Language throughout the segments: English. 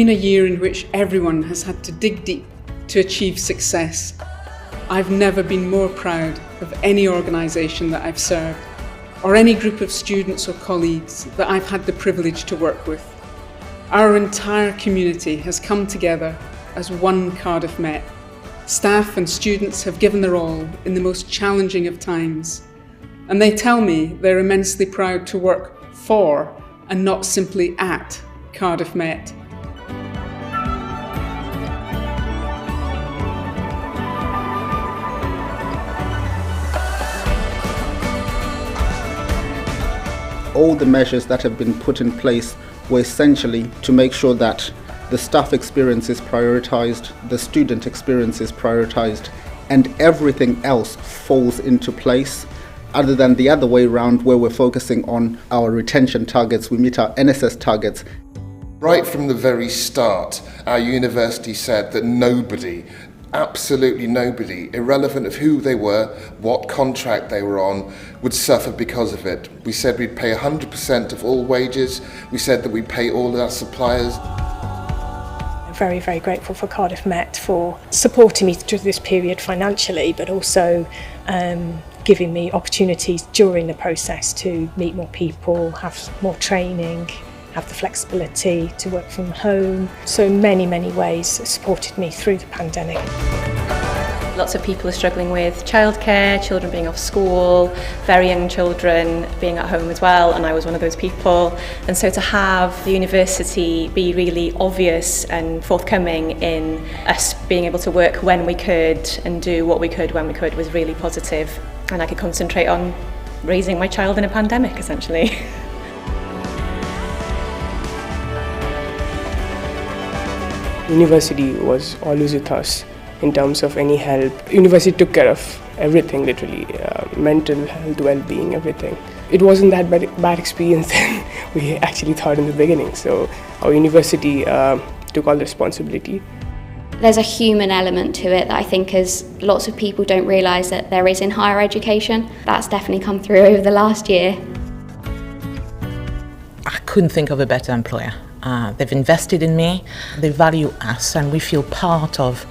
been a year in which everyone has had to dig deep to achieve success. I've never been more proud of any organisation that I've served, or any group of students or colleagues that I've had the privilege to work with. Our entire community has come together as one Cardiff Met. Staff and students have given their all in the most challenging of times, and they tell me they're immensely proud to work for and not simply at Cardiff Met. All the measures that have been put in place were essentially to make sure that the staff experience is prioritised, the student experience is prioritised, and everything else falls into place, other than the other way around where we're focusing on our retention targets, we meet our NSS targets. Right from the very start, our university said that nobody, absolutely nobody, irrelevant of who they were, what contract they were on, would suffer because of it. We said we'd pay 100% of all wages. We said that we'd pay all of our suppliers. I'm very, very grateful for Cardiff Met for supporting me through this period financially, but also giving me opportunities during the process to meet more people, have more training, have the flexibility to work from home. So many, many ways supported me through the pandemic. Lots of people are struggling with childcare, children being off school, very young children being at home as well, and I was one of those people. And so to have the university be really obvious and forthcoming in us being able to work when we could and do what we could when we could was really positive. And I could concentrate on raising my child in a pandemic, essentially. University was always with us in terms of any help. University took care of everything, literally, mental health, well-being, everything. It wasn't that bad experience than we actually thought in the beginning. So our university took all the responsibility. There's a human element to it that I think as lots of people don't realise that there is in higher education. That's definitely come through over the last year. I couldn't think of a better employer. They've invested in me, they value us, and we feel part of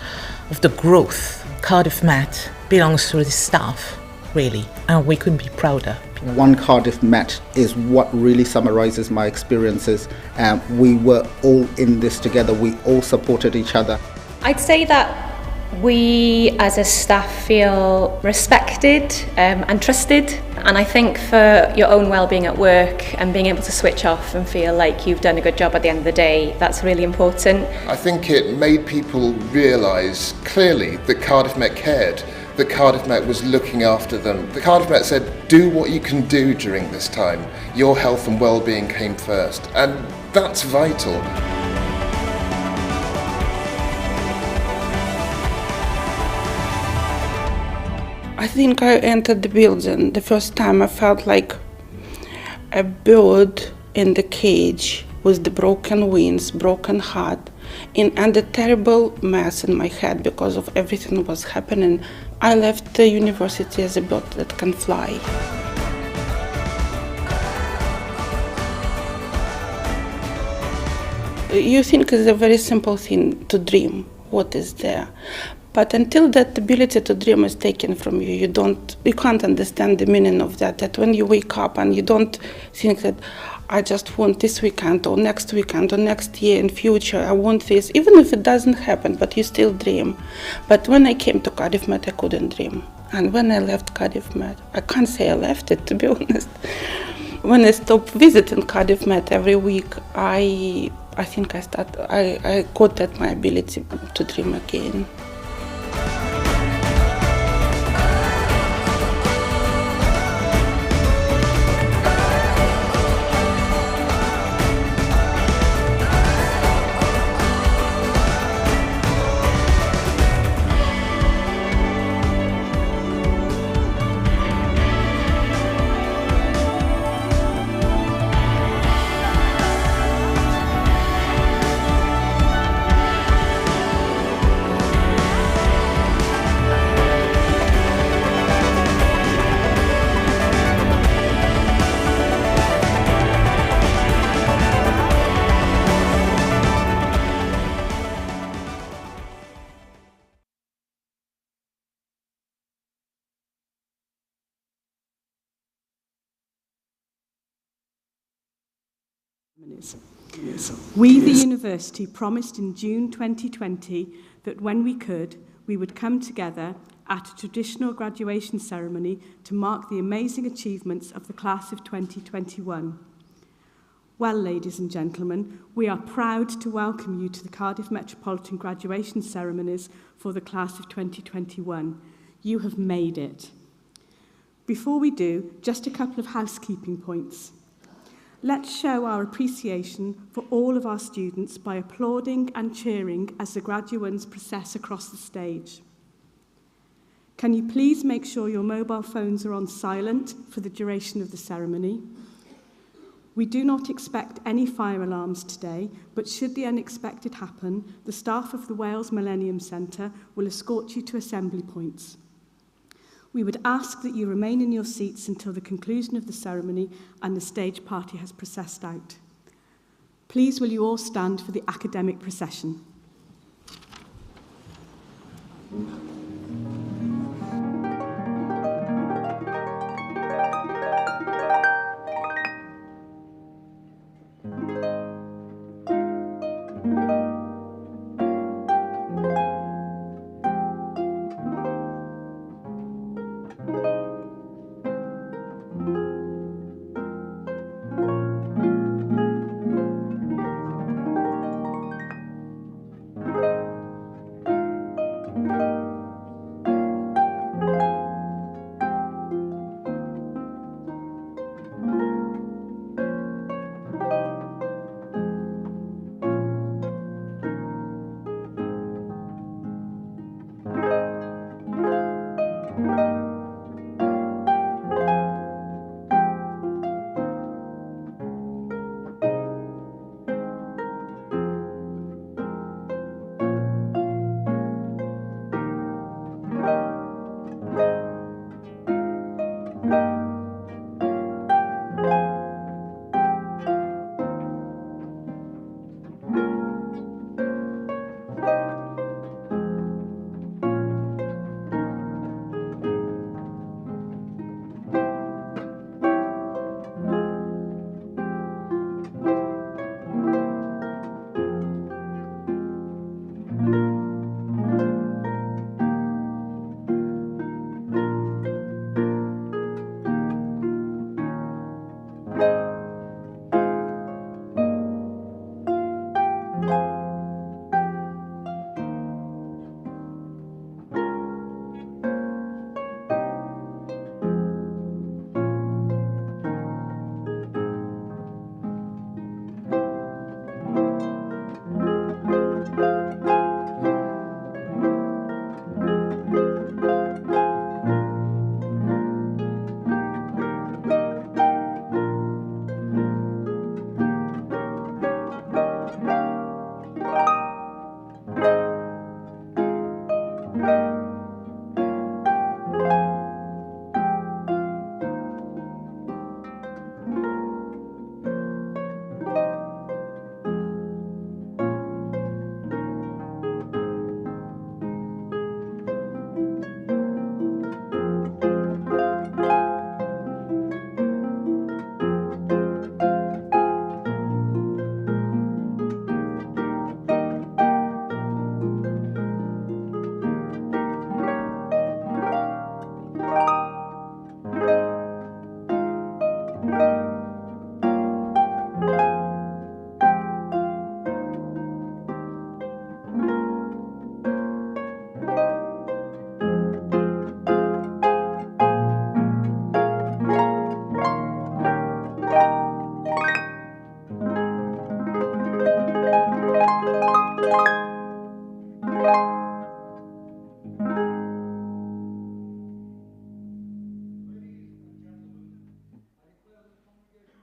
the growth. Cardiff Met belongs to the staff, really, and we couldn't be prouder. One Cardiff Met is what really summarises my experiences. We were all in this together, we all supported each other. I'd say that we as a staff feel respected and trusted, and I think for your own well-being at work and being able to switch off and feel like you've done a good job at the end of the day, that's really important. I think it made people realise clearly that Cardiff Met cared, that Cardiff Met was looking after them. The Cardiff Met said, do what you can do during this time. Your health and well-being came first, and that's vital. I think I entered the building. The first time I felt like a bird in the cage with the broken wings, broken heart, and a terrible mess in my head because of everything that was happening. I left the university as a bird that can fly. You think it's a very simple thing to dream what is there. But until that ability to dream is taken from you, you can't understand the meaning of that. That when you wake up and you don't think that I just want this weekend or next year in future, I want this, even if it doesn't happen, but you still dream. But when I came to Cardiff Met, I couldn't dream. And when I left Cardiff Met, I can't say I left it, to be honest. When I stopped visiting Cardiff Met every week, I think I got that my ability to dream again. We, the university, promised in June 2020 that when we could, we would come together at a traditional graduation ceremony to mark the amazing achievements of the class of 2021. Well, ladies and gentlemen, we are proud to welcome you to the Cardiff Metropolitan graduation ceremonies for the class of 2021. You have made it. Before we do, just a couple of housekeeping points. Let's show our appreciation for all of our students by applauding and cheering as the graduates process across the stage. Can you please make sure your mobile phones are on silent for the duration of the ceremony? We do not expect any fire alarms today, but should the unexpected happen, the staff of the Wales Millennium Centre will escort you to assembly points. We would ask that you remain in your seats until the conclusion of the ceremony and the stage party has processed out. Please will you all stand for the academic procession.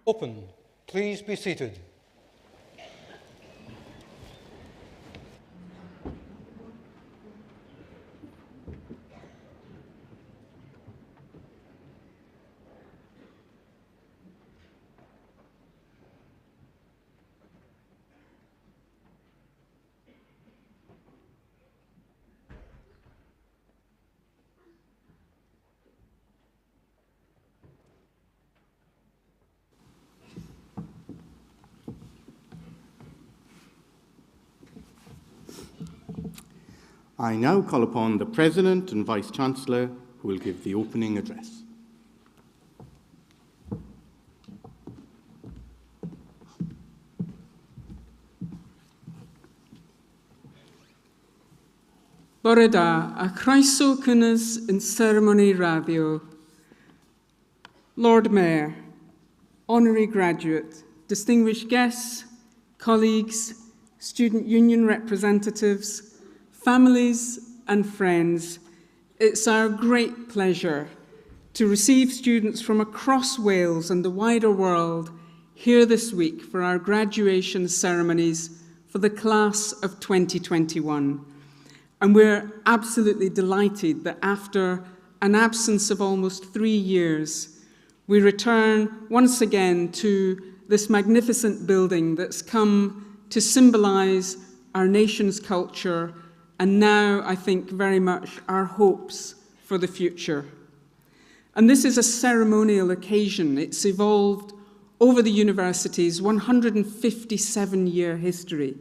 Open. Please be seated. I now call upon the President and Vice-Chancellor, who will give the opening address. Bore da, a croeso cynnes in Ceremony Radio. Lord Mayor, Honorary Graduate, distinguished guests, colleagues, student union representatives, families and friends, it's our great pleasure to receive students from across Wales and the wider world here this week for our graduation ceremonies for the class of 2021. And we're absolutely delighted that after an absence of almost 3 years, we return once again to this magnificent building that's come to symbolize our nation's culture and now, I think, very much our hopes for the future. And this is a ceremonial occasion. It's evolved over the university's 157-year history.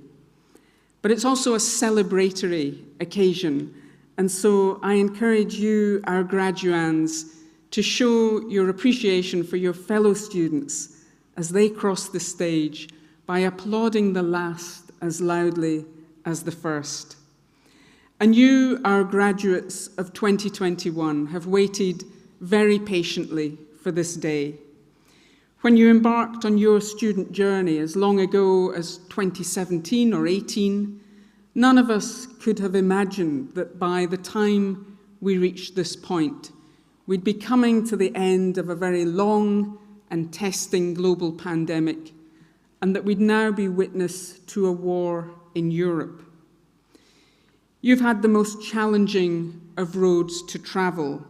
But it's also a celebratory occasion. And so I encourage you, our graduands, to show your appreciation for your fellow students as they cross the stage by applauding the last as loudly as the first. And you, our graduates of 2021, have waited very patiently for this day. When you embarked on your student journey as long ago as 2017 or 18, none of us could have imagined that by the time we reached this point, we'd be coming to the end of a very long and testing global pandemic, and that we'd now be witness to a war in Europe. You've had the most challenging of roads to travel,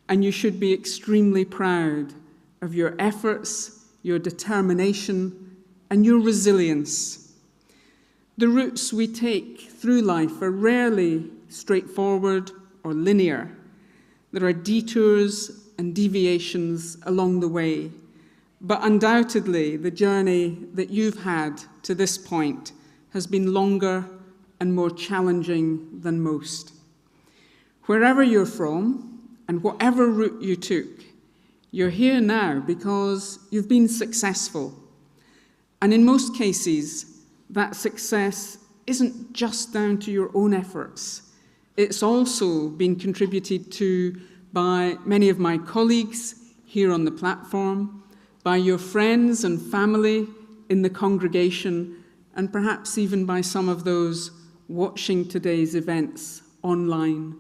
and you should be extremely proud of your efforts, your determination, and your resilience. The routes we take through life are rarely straightforward or linear. There are detours and deviations along the way, but undoubtedly the journey that you've had to this point has been longer and more challenging than most. Wherever you're from and whatever route you took, you're here now because you've been successful. And in most cases, that success isn't just down to your own efforts. It's also been contributed to by many of my colleagues here on the platform, by your friends and family in the congregation, and perhaps even by some of those watching today's events online.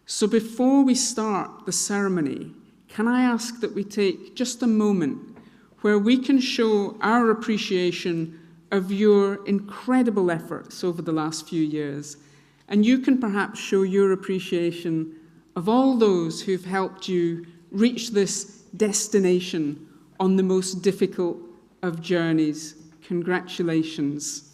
So before we start the ceremony, can I ask that we take just a moment where we can show our appreciation of your incredible efforts over the last few years, and you can perhaps show your appreciation of all those who've helped you reach this destination on the most difficult of journeys. Congratulations.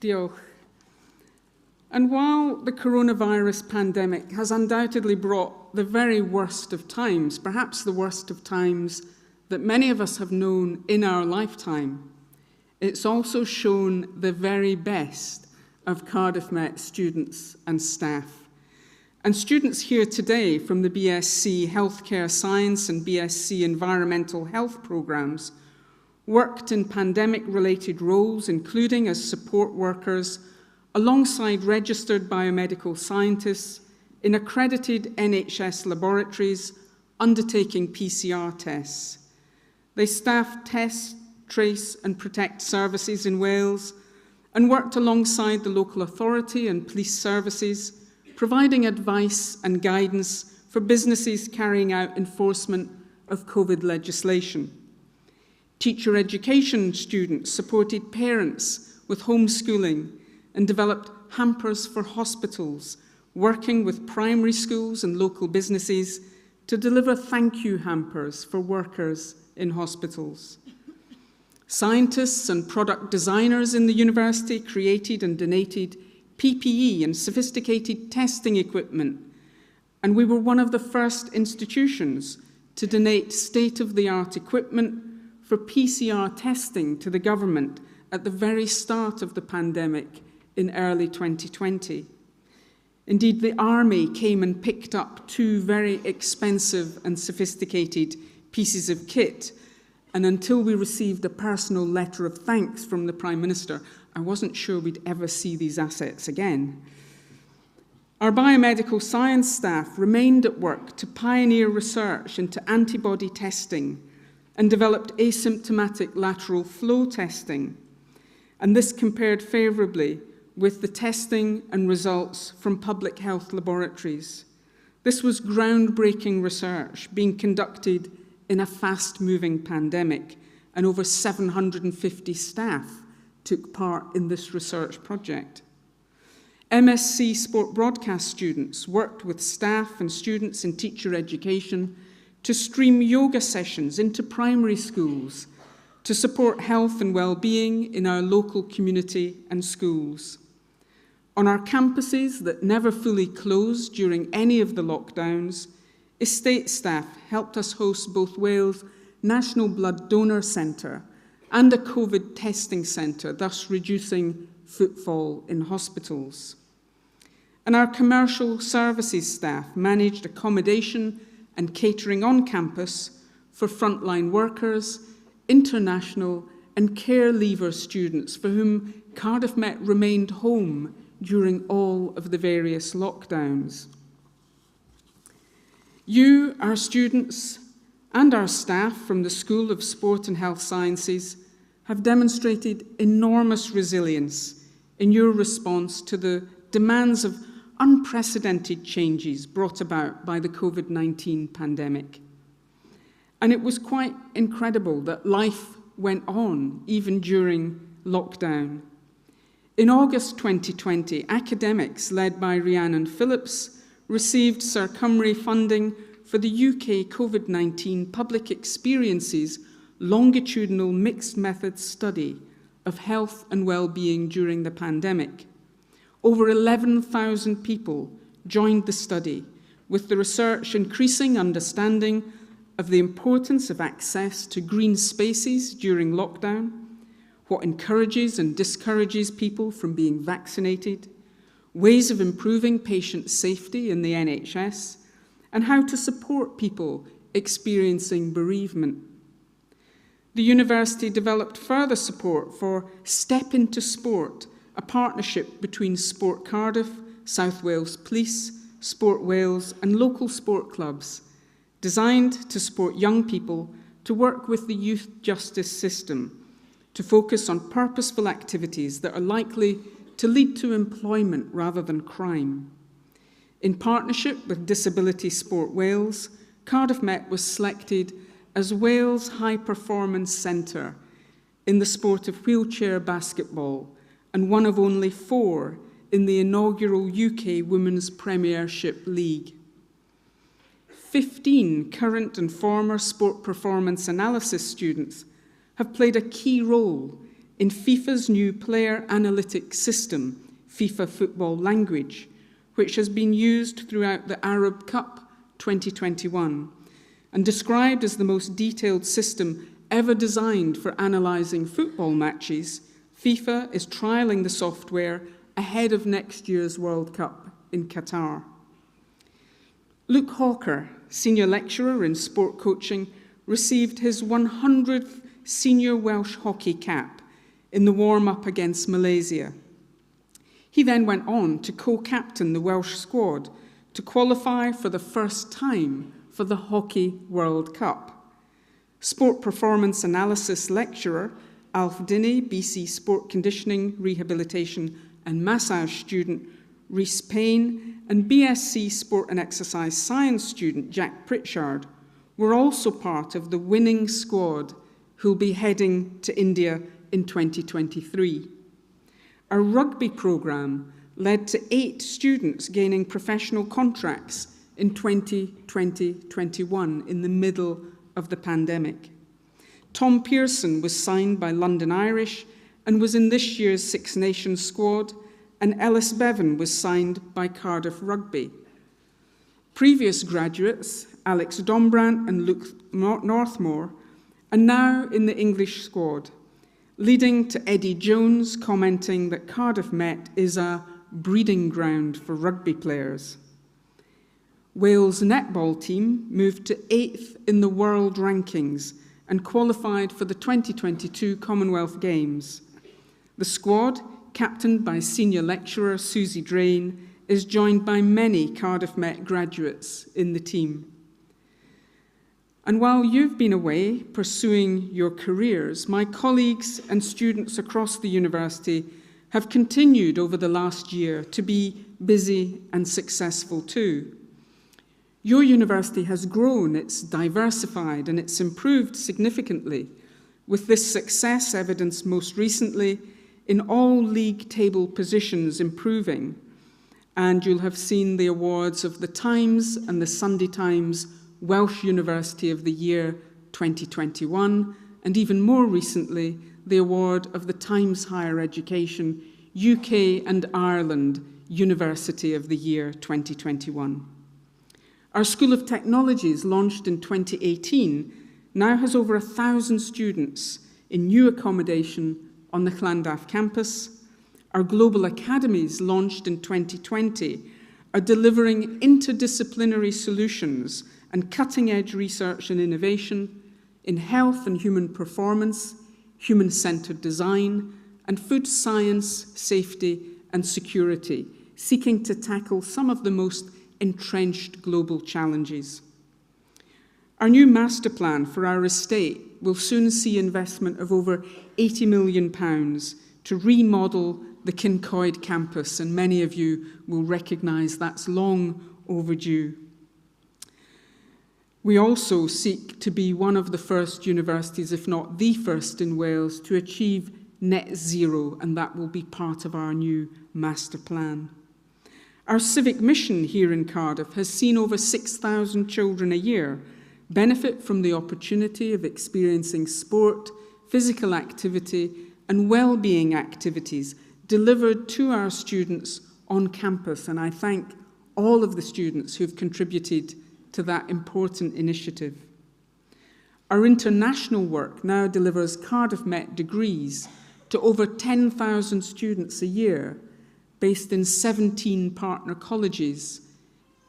Diolch. And while the coronavirus pandemic has undoubtedly brought the very worst of times, perhaps the worst of times that many of us have known in our lifetime, it's also shown the very best of Cardiff Met students and staff. And students here today from the BSc Healthcare Science and BSc Environmental Health programmes worked in pandemic-related roles, including as support workers, alongside registered biomedical scientists in accredited NHS laboratories undertaking PCR tests. They staffed test, trace and protect services in Wales and worked alongside the local authority and police services, providing advice and guidance for businesses carrying out enforcement of COVID legislation. Teacher education students supported parents with homeschooling and developed hampers for hospitals, working with primary schools and local businesses to deliver thank you hampers for workers in hospitals. Scientists and product designers in the university created and donated PPE and sophisticated testing equipment, and we were one of the first institutions to donate state-of-the-art equipment for PCR testing to the government at the very start of the pandemic in early 2020. Indeed, the army came and picked up 2 very expensive and sophisticated pieces of kit, and until we received a personal letter of thanks from the Prime Minister, I wasn't sure we'd ever see these assets again. Our biomedical science staff remained at work to pioneer research into antibody testing and developed asymptomatic lateral flow testing, and this compared favourably with the testing and results from public health laboratories. This was groundbreaking research being conducted in a fast-moving pandemic, and over 750 staff took part in this research project. MSc Sport Broadcast students worked with staff and students in teacher education to stream yoga sessions into primary schools to support health and well-being in our local community and schools. On our campuses that never fully closed during any of the lockdowns, estate staff helped us host both Wales' National Blood Donor Centre and a COVID testing centre, thus reducing footfall in hospitals. And our commercial services staff managed accommodation and catering on campus for frontline workers, international and care leaver students for whom Cardiff Met remained home during all of the various lockdowns. You, our students, and our staff from the School of Sport and Health Sciences have demonstrated enormous resilience in your response to the demands of unprecedented changes brought about by the COVID-19 pandemic. And it was quite incredible that life went on even during lockdown. In August 2020, academics led by Rhiannon Phillips received Sir Cymru funding for the UK COVID-19 Public Experiences longitudinal mixed method study of health and well-being during the pandemic. Over 11,000 people joined the study, with the research increasing understanding of the importance of access to green spaces during lockdown, what encourages and discourages people from being vaccinated, ways of improving patient safety in the NHS, and how to support people experiencing bereavement. The university developed further support for Step Into Sport, a partnership between Sport Cardiff, South Wales Police, Sport Wales and local sport clubs, designed to support young people to work with the youth justice system, to focus on purposeful activities that are likely to lead to employment rather than crime. In partnership with Disability Sport Wales, Cardiff Met was selected as Wales High Performance Centre in the sport of wheelchair basketball, and one of only 4 in the inaugural UK Women's Premiership League. 15 current and former sport performance analysis students have played a key role in FIFA's new player analytics system, FIFA Football Language, which has been used throughout the Arab Cup 2021 and described as the most detailed system ever designed for analysing football matches. FIFA is trialling the software ahead of next year's World Cup in Qatar. Luke Hawker, Senior Lecturer in Sport Coaching, received his 100th Senior Welsh Hockey cap in the warm-up against Malaysia. He then went on to co-captain the Welsh squad to qualify for the first time for the Hockey World Cup. Sport Performance Analysis Lecturer Alf Dinney, BC Sport Conditioning, Rehabilitation and Massage student Rhys Payne, and BSc Sport and Exercise Science student Jack Pritchard were also part of the winning squad who'll be heading to India in 2023. Our rugby programme led to 8 students gaining professional contracts in 2020-21 in the middle of the pandemic. Tom Pearson was signed by London Irish and was in this year's Six Nations squad, and Ellis Bevan was signed by Cardiff Rugby. Previous graduates, Alex Dombrant and Luke Northmore, are now in the English squad, leading to Eddie Jones commenting that Cardiff Met is a breeding ground for rugby players. Wales' netball team moved to 8th in the world rankings and qualified for the 2022 Commonwealth Games. The squad, captained by senior lecturer Susie Drain, is joined by many Cardiff Met graduates in the team. And while you've been away pursuing your careers, my colleagues and students across the university have continued over the last year to be busy and successful too. Your university has grown, it's diversified, and it's improved significantly, with this success evidenced most recently in all league table positions improving. And you'll have seen the awards of the Times and the Sunday Times Welsh University of the Year 2021, and even more recently, the award of the Times Higher Education UK and Ireland University of the Year 2021. Our School of Technologies, launched in 2018, now has over 1,000 students in new accommodation on the Llandaff campus. Our Global Academies, launched in 2020, are delivering interdisciplinary solutions and cutting-edge research and innovation in health and human performance, human-centered design, and food science, safety, and security, seeking to tackle some of the most entrenched global challenges. Our new master plan for our estate will soon see investment of over £80 million to remodel the Kincoid campus, and many of you will recognise that's long overdue. We also seek to be one of the first universities, if not the first in Wales, to achieve net zero, and that will be part of our new master plan. Our civic mission here in Cardiff has seen over 6,000 children a year benefit from the opportunity of experiencing sport, physical activity, and well-being activities delivered to our students on campus, and I thank all of the students who've contributed to that important initiative. Our international work now delivers Cardiff Met degrees to over 10,000 students a year, based in 17 partner colleges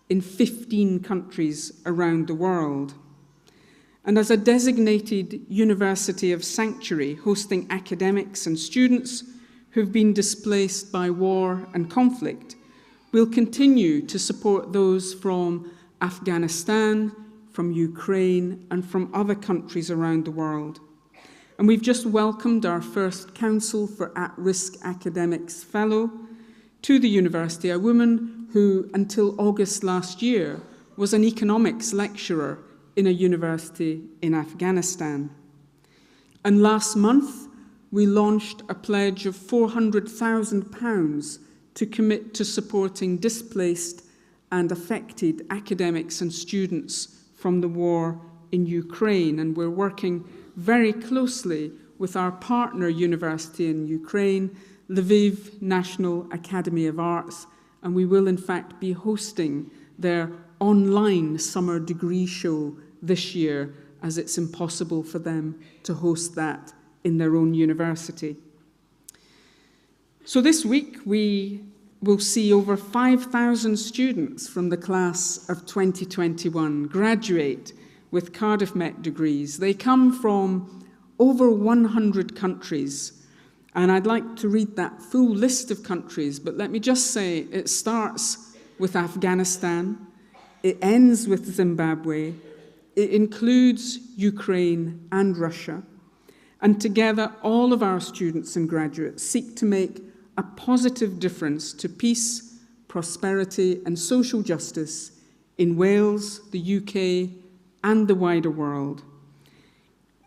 in 15 countries around the world. And as a designated University of Sanctuary, hosting academics and students who've been displaced by war and conflict, we'll continue to support those from Afghanistan, from Ukraine, and from other countries around the world. And we've just welcomed our first Council for At-Risk Academics Fellow to the university, a woman who, until August last year, was an economics lecturer in a university in Afghanistan. And last month, we launched a pledge of £400,000 to commit to supporting displaced and affected academics and students from the war in Ukraine. And we're working very closely with our partner university in Ukraine, Lviv National Academy of Arts, and we will in fact be hosting their online summer degree show this year, as it's impossible for them to host that in their own university. So this week we will see over 5,000 students from the class of 2021 graduate with Cardiff Met degrees. They come from over 100 countries, and I'd like to read that full list of countries, but let me just say it starts with Afghanistan, it ends with Zimbabwe, it includes Ukraine and Russia, and together all of our students and graduates seek to make a positive difference to peace, prosperity and social justice in Wales, the UK and the wider world.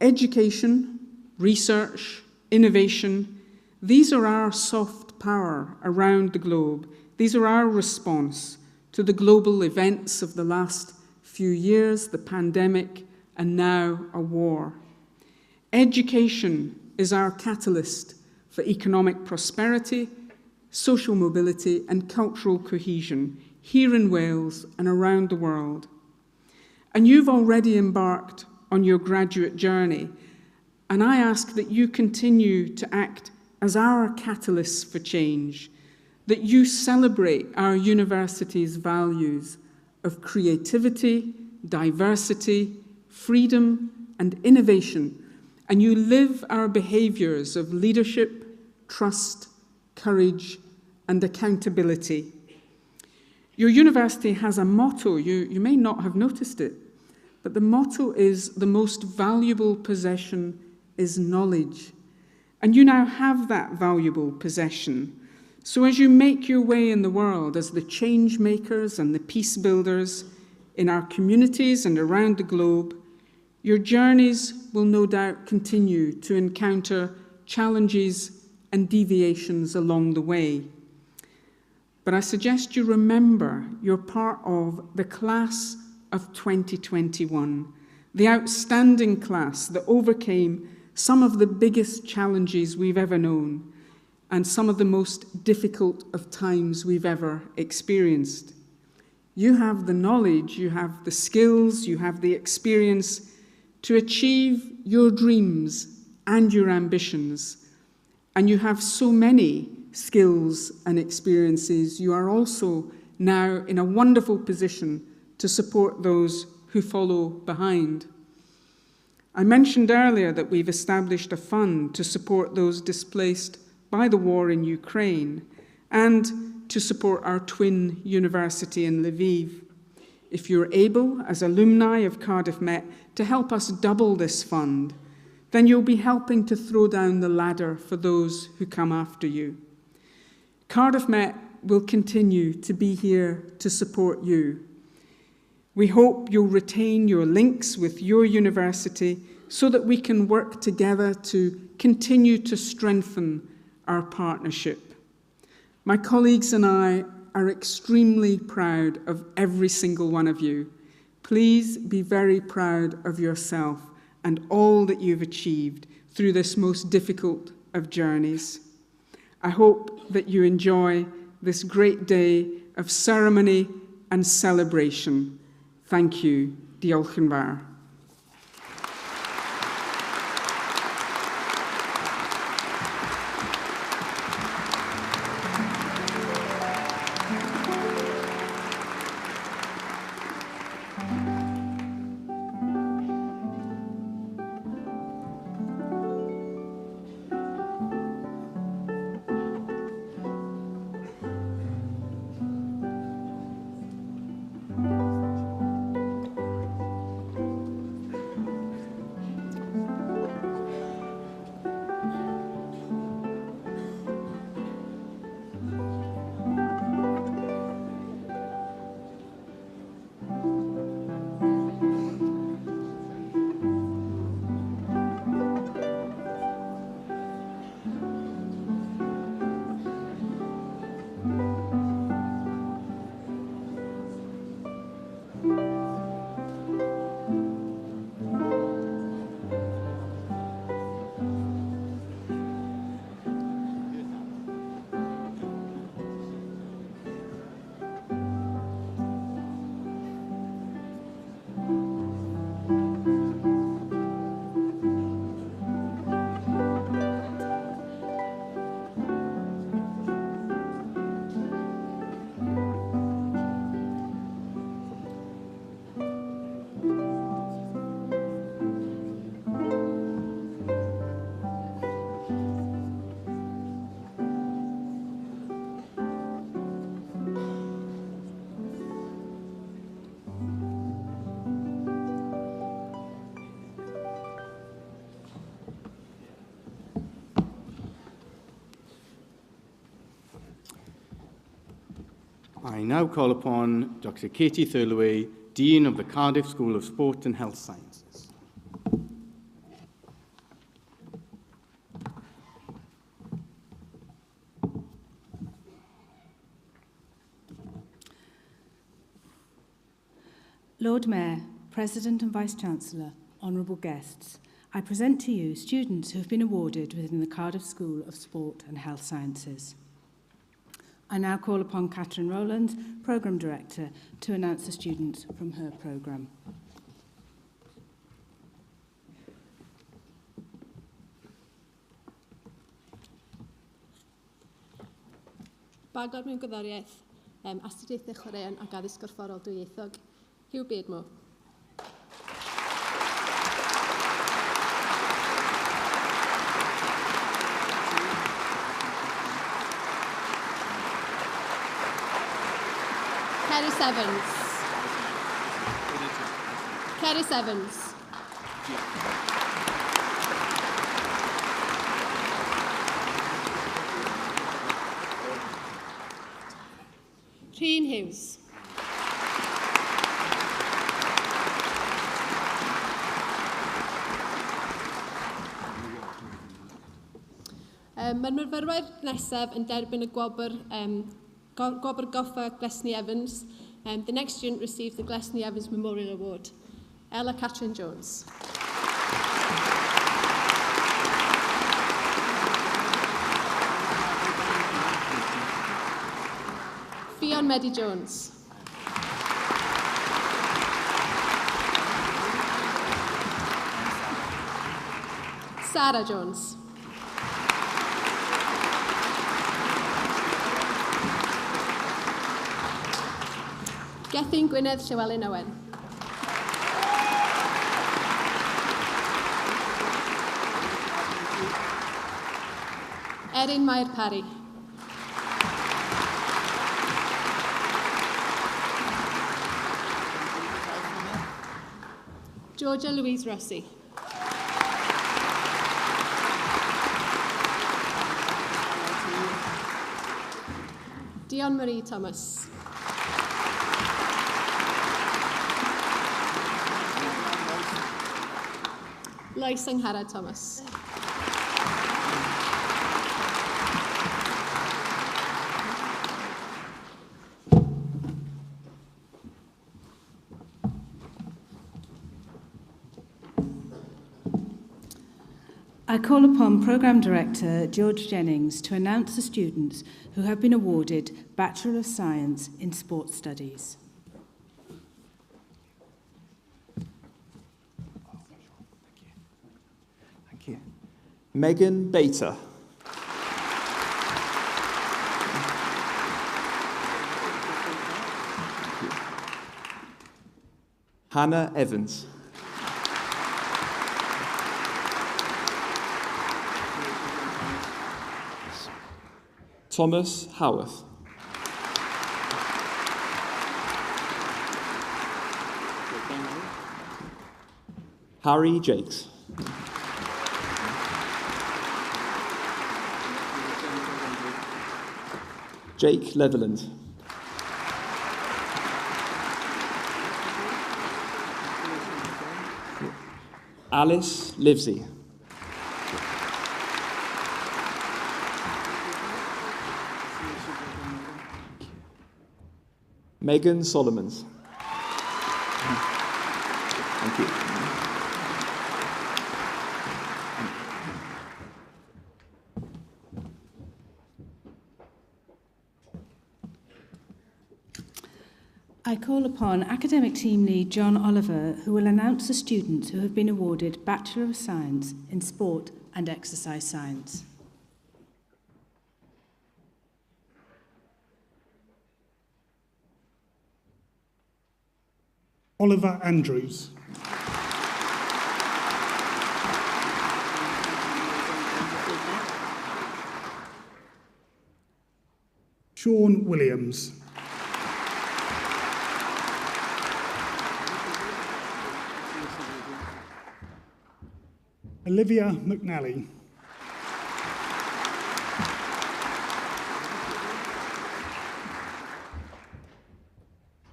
Education, research, innovation, these are our soft power around the globe. These are our response to the global events of the last few years, the pandemic, and now a war. Education is our catalyst for economic prosperity, social mobility and cultural cohesion here in Wales and around the world. And you've already embarked on your graduate journey, and I ask that you continue to act as our catalysts for change, that you celebrate our university's values of creativity, diversity, freedom and innovation, and you live our behaviours of leadership, trust, courage and accountability. Your university has a motto, you may not have noticed it, but the motto is the most valuable possession is knowledge. And you now have that valuable possession. So as you make your way in the world as the change makers and the peace builders in our communities and around the globe, your journeys will no doubt continue to encounter challenges and deviations along the way. But I suggest you remember you're part of the class of 2021, the outstanding class that overcame some of the biggest challenges we've ever known and some of the most difficult of times we've ever experienced. You have the knowledge, you have the skills, you have the experience to achieve your dreams and your ambitions. And you have so many skills and experiences. You are also now in a wonderful position to support those who follow behind. I mentioned earlier that we've established a fund to support those displaced by the war in Ukraine and to support our twin university in Lviv. If you're able, as alumni of Cardiff Met, to help us double this fund, then you'll be helping to throw down the ladder for those who come after you. Cardiff Met will continue to be here to support you. We hope you'll retain your links with your university so that we can work together to continue to strengthen our partnership. My colleagues and I are extremely proud of every single one of you. Please be very proud of yourself and all that you've achieved through this most difficult of journeys. I hope that you enjoy this great day of ceremony and celebration. Thank you. Diolch yn fawr. I now call upon Dr. Katie Thirlway, Dean of the Cardiff School of Sport and Health Sciences. Lord Mayor, President and Vice-Chancellor, honourable guests, I present to you students who have been awarded within the Cardiff School of Sport and Health Sciences. I now call upon Catherine Rowland, Programme Director, to announce the students from her programme. Bagor mewn Gwyddoriaeth, astudiaethau chwaraeon ac addysg corfforol dwyieithog. Hugh Beardmore. Cerys Evans. Cerys Evans. Rhyn Hughes. Mae'r myfyrwyr nesaf yn derbyn y gwobr goffa Glesni Evans. The next student received the Glesni Evans Memorial Award. Ella Catherine Jones. Fion Medi Jones. Sarah Jones. Gethin Gwynedd Llywelyn Owen. Erin Mair Parry. Georgia Louise Rossi. Dion Marie Thomas. Lois Angharad Thomas. I call upon Programme Director George Jennings to announce the students who have been awarded Bachelor of Science in Sports Studies. Thank you. Megan Bater. Hannah Evans. Thomas Howarth. Harry Jakes. Jake Leveland. Alice Livesey. Megan Solomons. Thank you. I call upon Academic Team Lead John Oliver, who will announce the students who have been awarded Bachelor of Science in Sport and Exercise Science. Oliver Andrews. Sean Williams. Olivia McNally.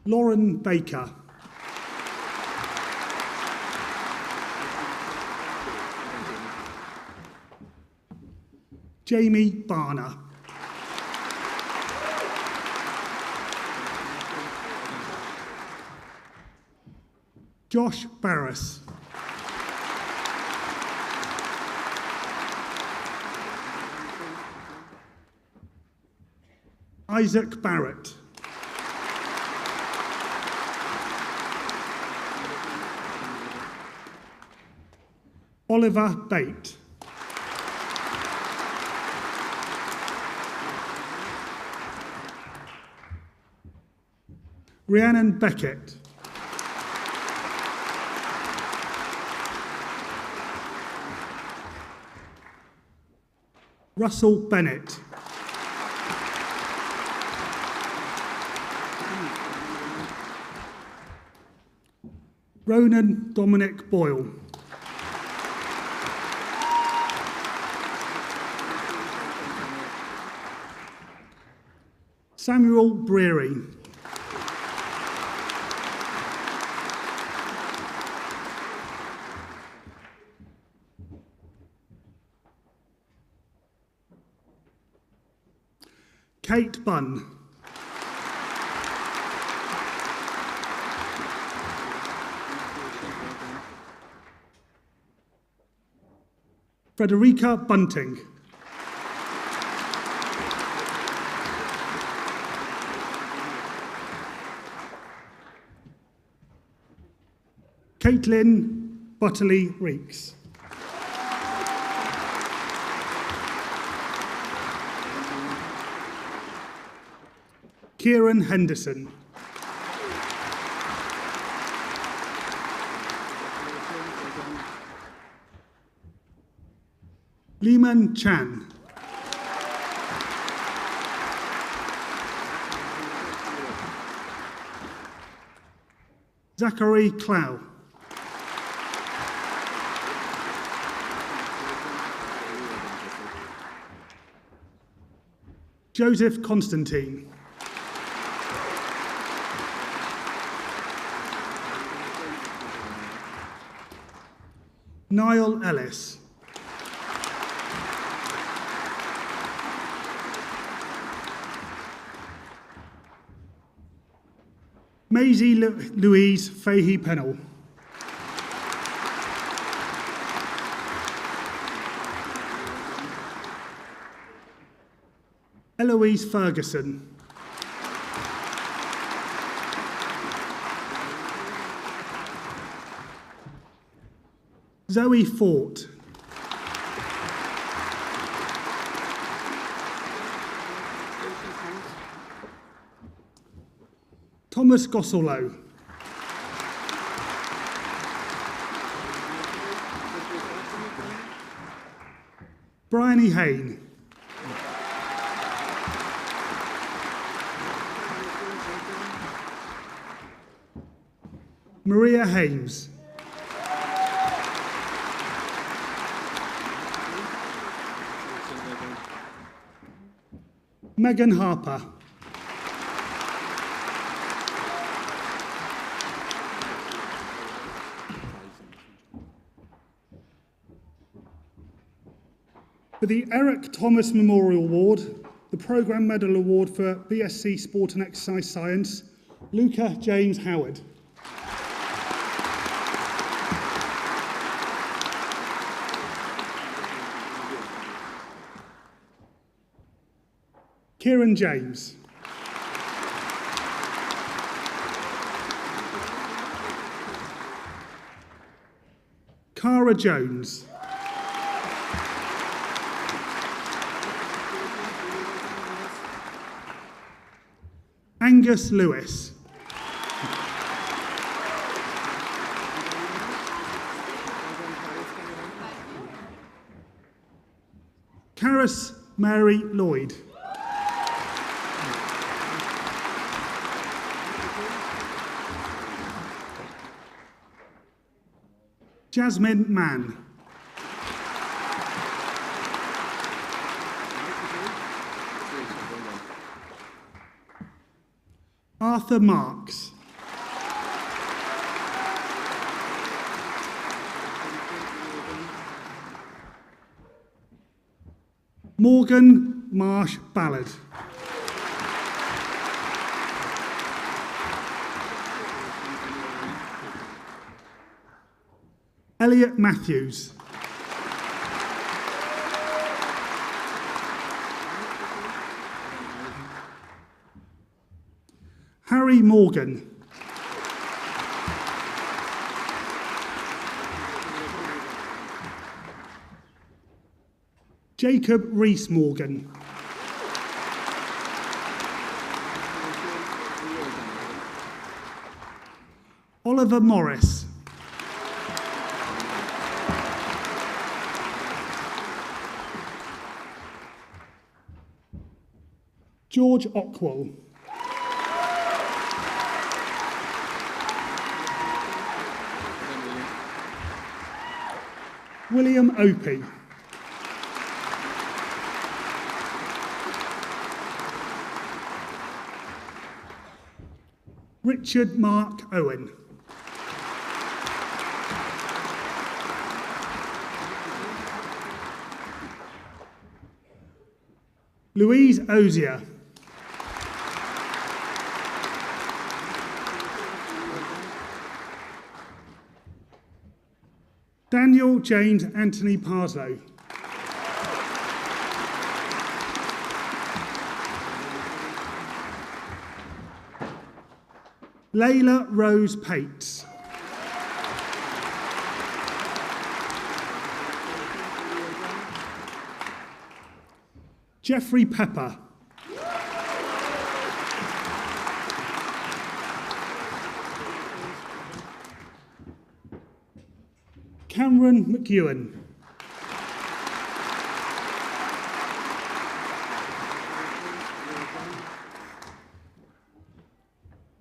Lauren Baker. Jamie Barner. Josh Barris. Isaac Barrett. Oliver Bate. Rhiannon Beckett. Russell Bennett. Ronan Dominic Boyle. Samuel Breary. Kate Bunn. Frederica Bunting. Caitlin Butterley Reeks. Kieran Henderson. Liman Chan. Zachary Clow. Joseph Constantine. Niall Ellis. Maisie Louise Fahey Pennell. Eloise Ferguson. Zoe Fort. Thomas Gosselow. Bryony Hain. Maria Hames. Megan Harper. For the Eric Thomas Memorial Award, the Programme Medal Award for BSc Sport and Exercise Science, Luca James Howard. Kieran James. Cara Jones. Angus Lewis. Caris Mary Lloyd. Jasmine Mann. Arthur Marks. Morgan Marsh Ballard. Elliot Matthews. Harry Morgan. Jacob Rees-Morgan. Oliver Morris. George Ockwell. William Opie. Richard Mark Owen. Louise Ozier. Daniel James Anthony Parslow. Layla Rose Pates. Jeffrey Pepper. Cameron McEwen.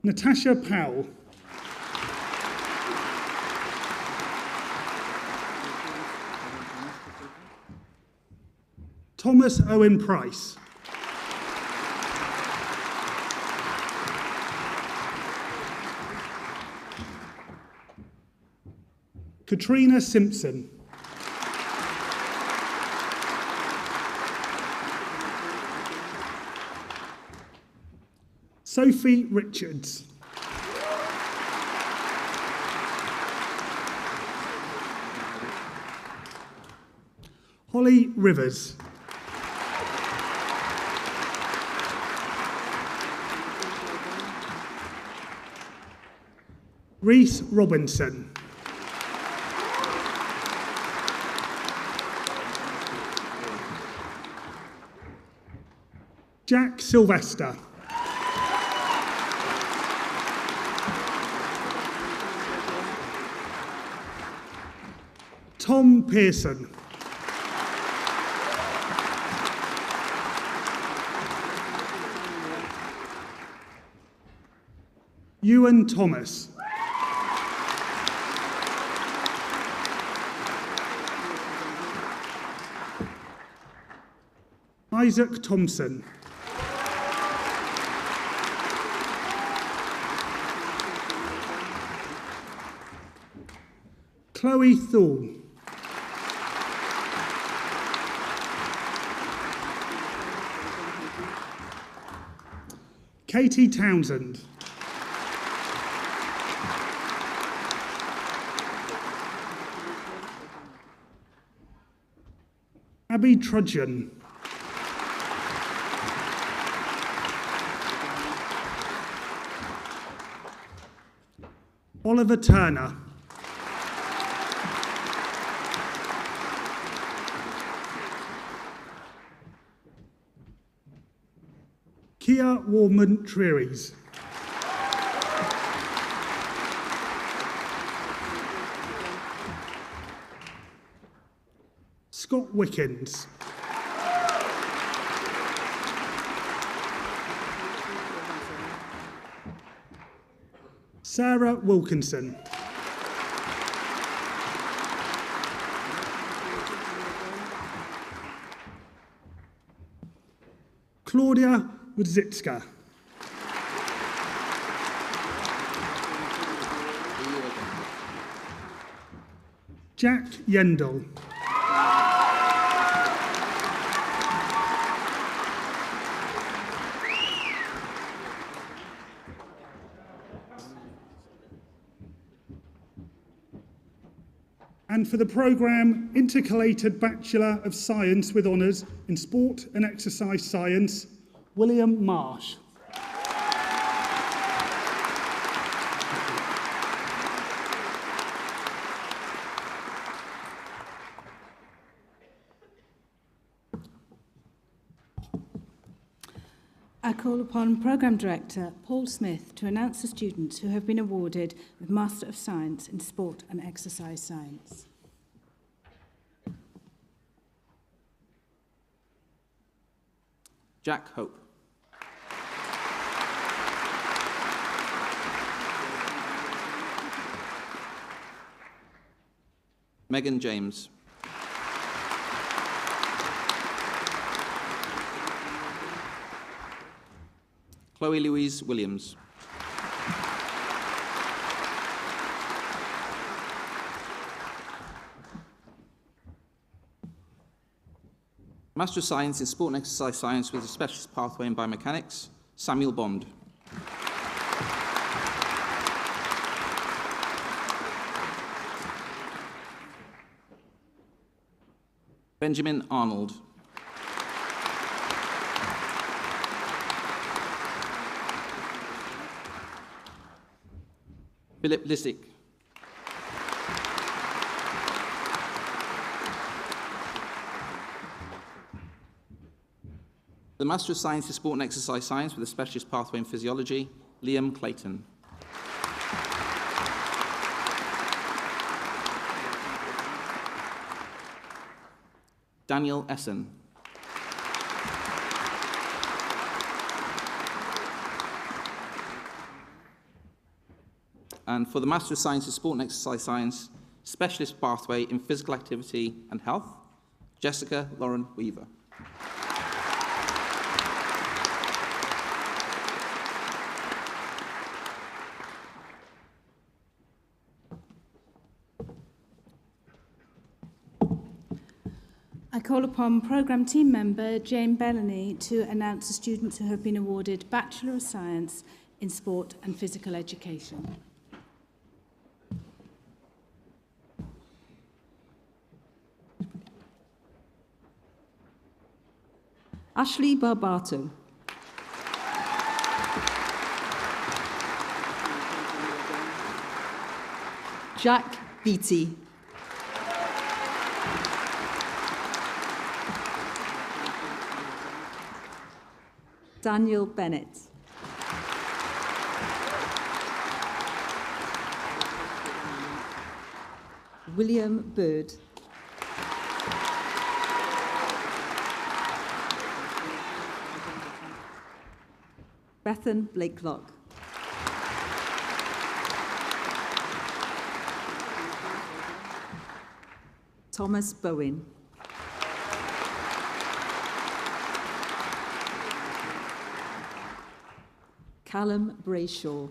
Natasha Powell. Thomas Owen Price. Katrina Simpson. Sophie Richards. Holly Rivers. Reese Robinson. Jack Sylvester. Tom Pearson. Ewan Thomas. Isaac Thompson. Chloe Thorne. Katie Townsend. Abby Trudgeon. Oliver Turner. Kia Warman Treeries. Scott Wickens. Sarah Wilkinson. Claudia Wadzicka. Jack Yendall. And for the programme Intercalated Bachelor of Science with Honours in Sport and Exercise Science, William Marsh. I call upon Programme Director Paul Smith to announce the students who have been awarded with Master of Science in Sport and Exercise Science. Jack Hope. Megan James. Chloe Louise Williams. Master of Science in Sport and Exercise Science with a specialist pathway in biomechanics, Samuel Bond. Benjamin Arnold. Philip Lissick. The Master of Science in Sport and Exercise Science with a specialist pathway in physiology, Liam Clayton. Daniel Essen. And for the Master of Science in Sport and Exercise Science, specialist pathway in physical activity and health, Jessica Lauren Weaver. I call upon Programme Team Member Jane Bellany to announce the students who have been awarded Bachelor of Science in Sport and Physical Education. Ashley Barbato. Jack Beattie. Daniel Bennett. William Bird. Bethan Blakelock. Thomas Bowen. Callum Brayshaw.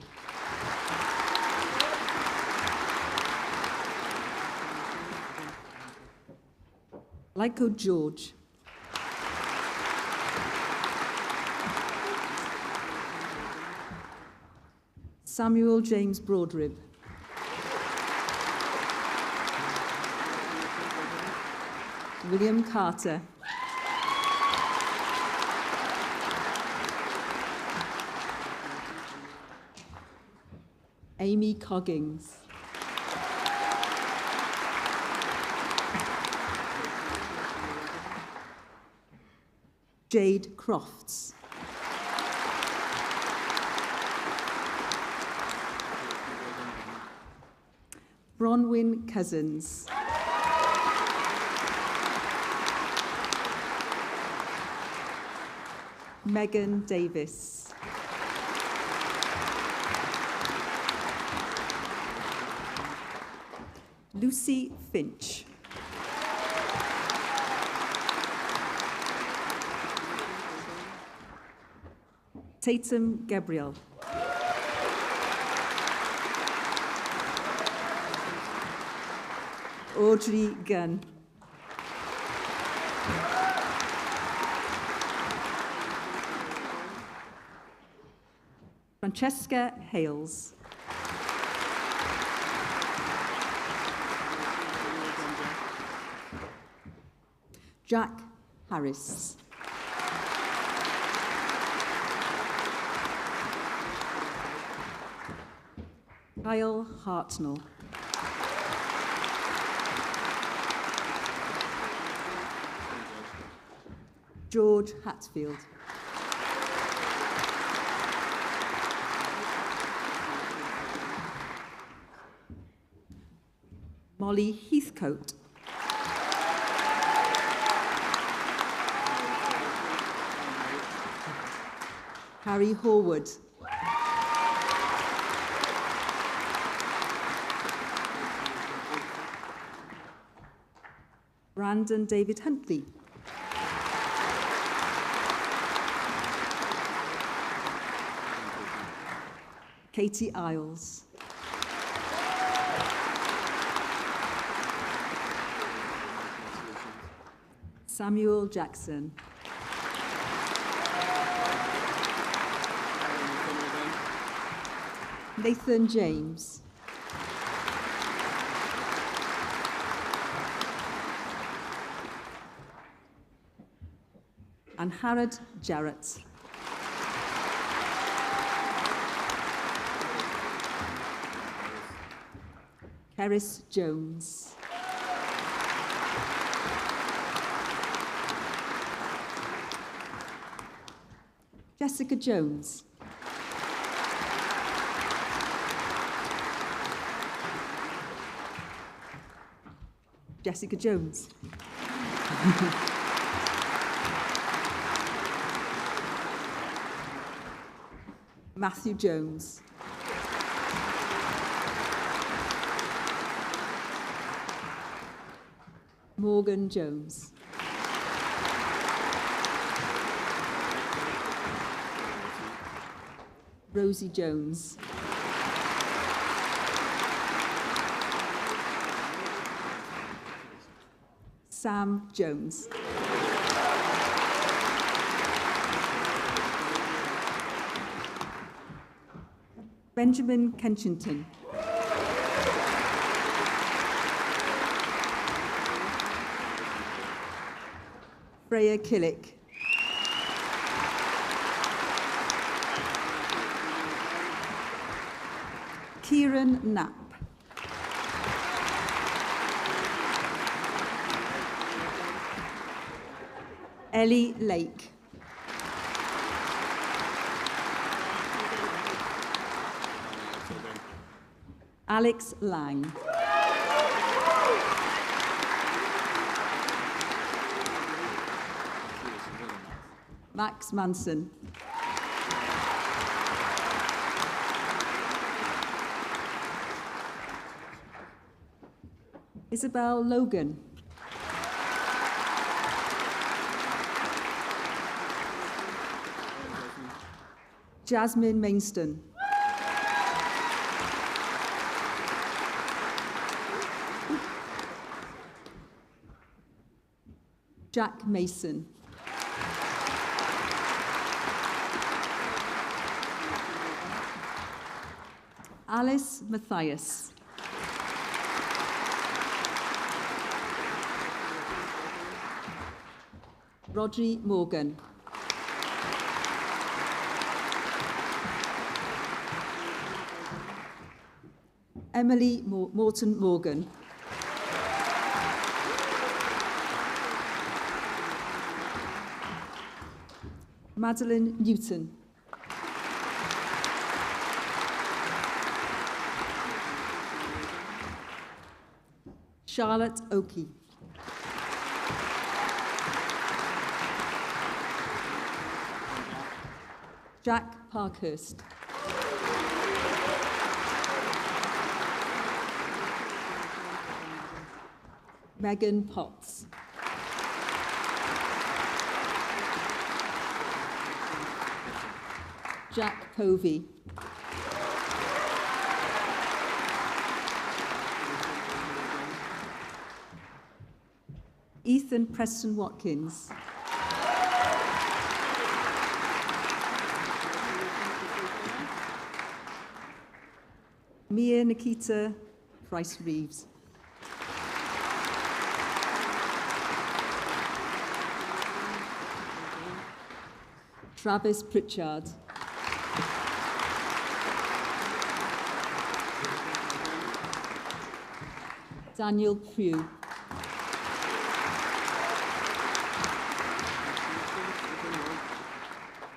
Lyco George. Samuel James Broadrib. William Carter. Amy Coggins. Jade Crofts. Bronwyn Cousins. Megan Davis. Lucy Finch. Tatum Gabriel. Audrey Gunn. Francesca Hales. Jack Harris. Kyle Hartnell. George Hatfield. Molly Heathcote. Harry Horwood. Brandon David Huntley. Katie Isles. Samuel Jackson. Nathan James. And Harrod Jarrett. Keris Jones. Jessica Jones. Jessica Jones. Matthew Jones. Morgan Jones. Rosie Jones. Sam Jones. Benjamin Kenchington. Freya Killick. Kieran Knapp. Ellie Lake. Alex Lang. Max Manson. Isabel Logan. Jasmine Mainston. Jack Mason. Alice Matthias. Rodri Morgan. Emily Morton Morgan. Madeline Newton. Charlotte Oakey. Jack Parkhurst. Megan Potts. Jack Povey. Ethan Preston Watkins. Mia Nikita Price Reeves. Travis Pritchard. Daniel Pugh.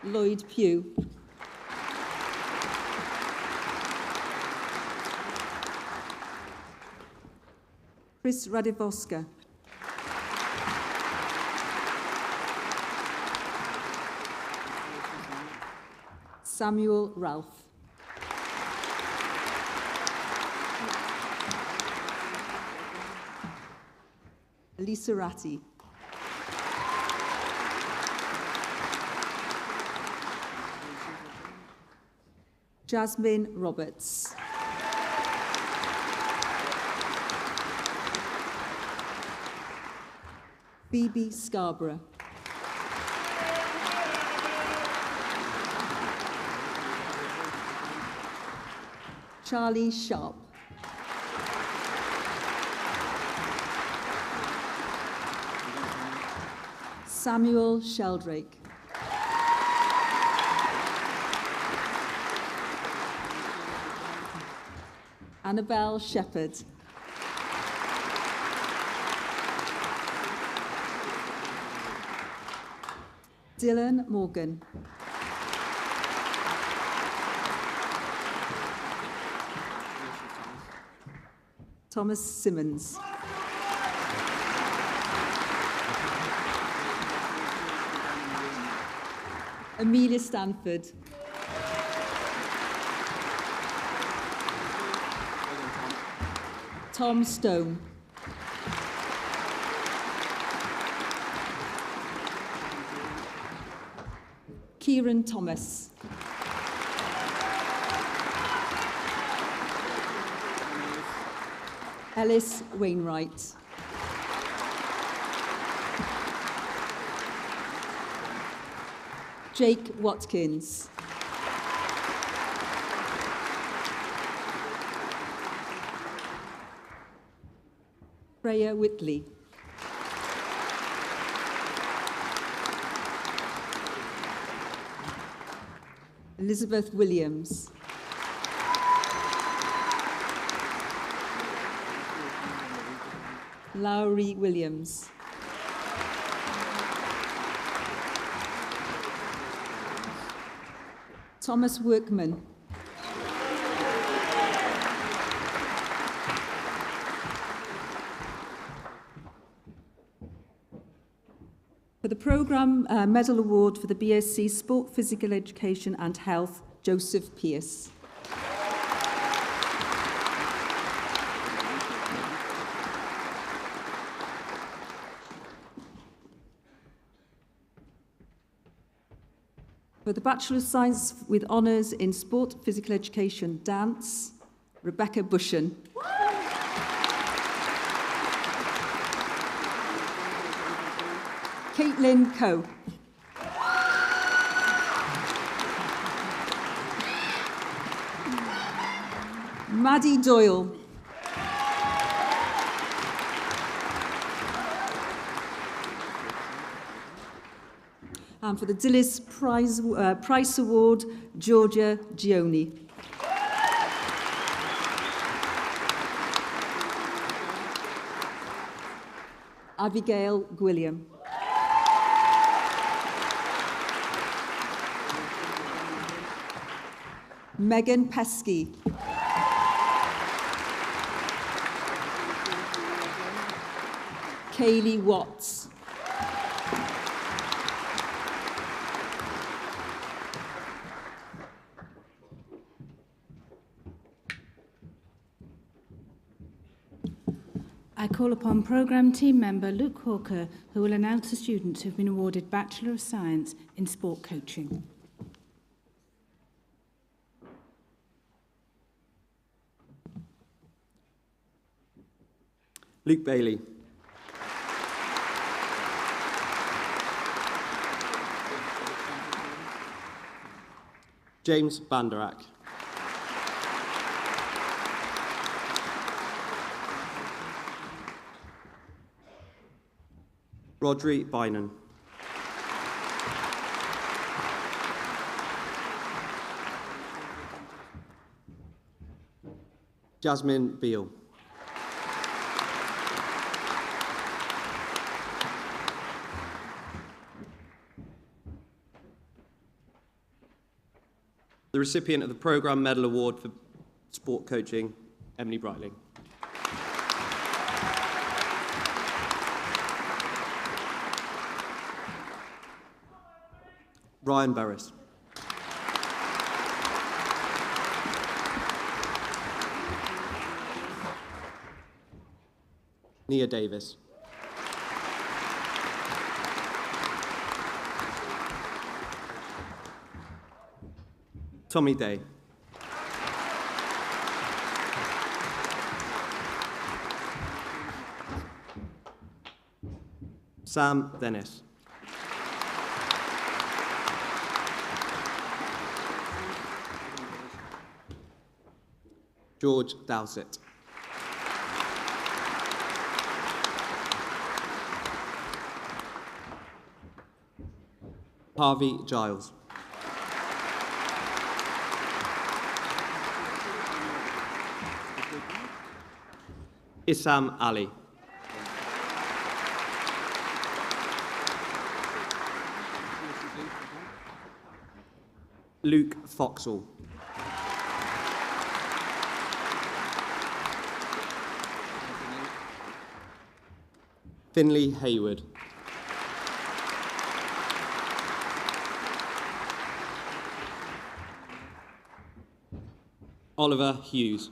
Lloyd Pugh. Chris Radivoska. Samuel Ralph. Lisa Ratti. Jasmine Roberts. Phoebe Scarborough. Charlie Sharp. Samuel Sheldrake. Annabelle Shepherd. Dylan Morgan. Thomas Simmons. Amelia Stanford. Tom Stone. Kieran Thomas. Ellis Wainwright. Jake Watkins. Freya Whitley. Elizabeth Williams. Lowry Williams. Thomas Workman. For the Programme Medal Award for the BSc Sport, Physical Education and Health, Joseph Pearce. For the Bachelor of Science with Honours in Sport, Physical Education, Dance, Rebecca Bushen. Caitlin Coe. Maddie Doyle. And for the Dilys Prize Award, Georgia Gioni. Abigail Gwilliam. Megan Pesky. Kaylee Watts. I call upon Programme Team Member Luke Hawker, who will announce the students who have been awarded Bachelor of Science in Sport Coaching. Luke Bailey. James Banderak. Rodri Bynum. Jasmine Beale. The recipient of the Programme Medal Award for Sport Coaching, Emily Breitling. Ryan Burris. Nia Davis. Tommy Day. Sam Dennis. George Dowsett. Harvey Giles. Issam Ali. Luke Foxall. Finley Hayward. Oliver Hughes.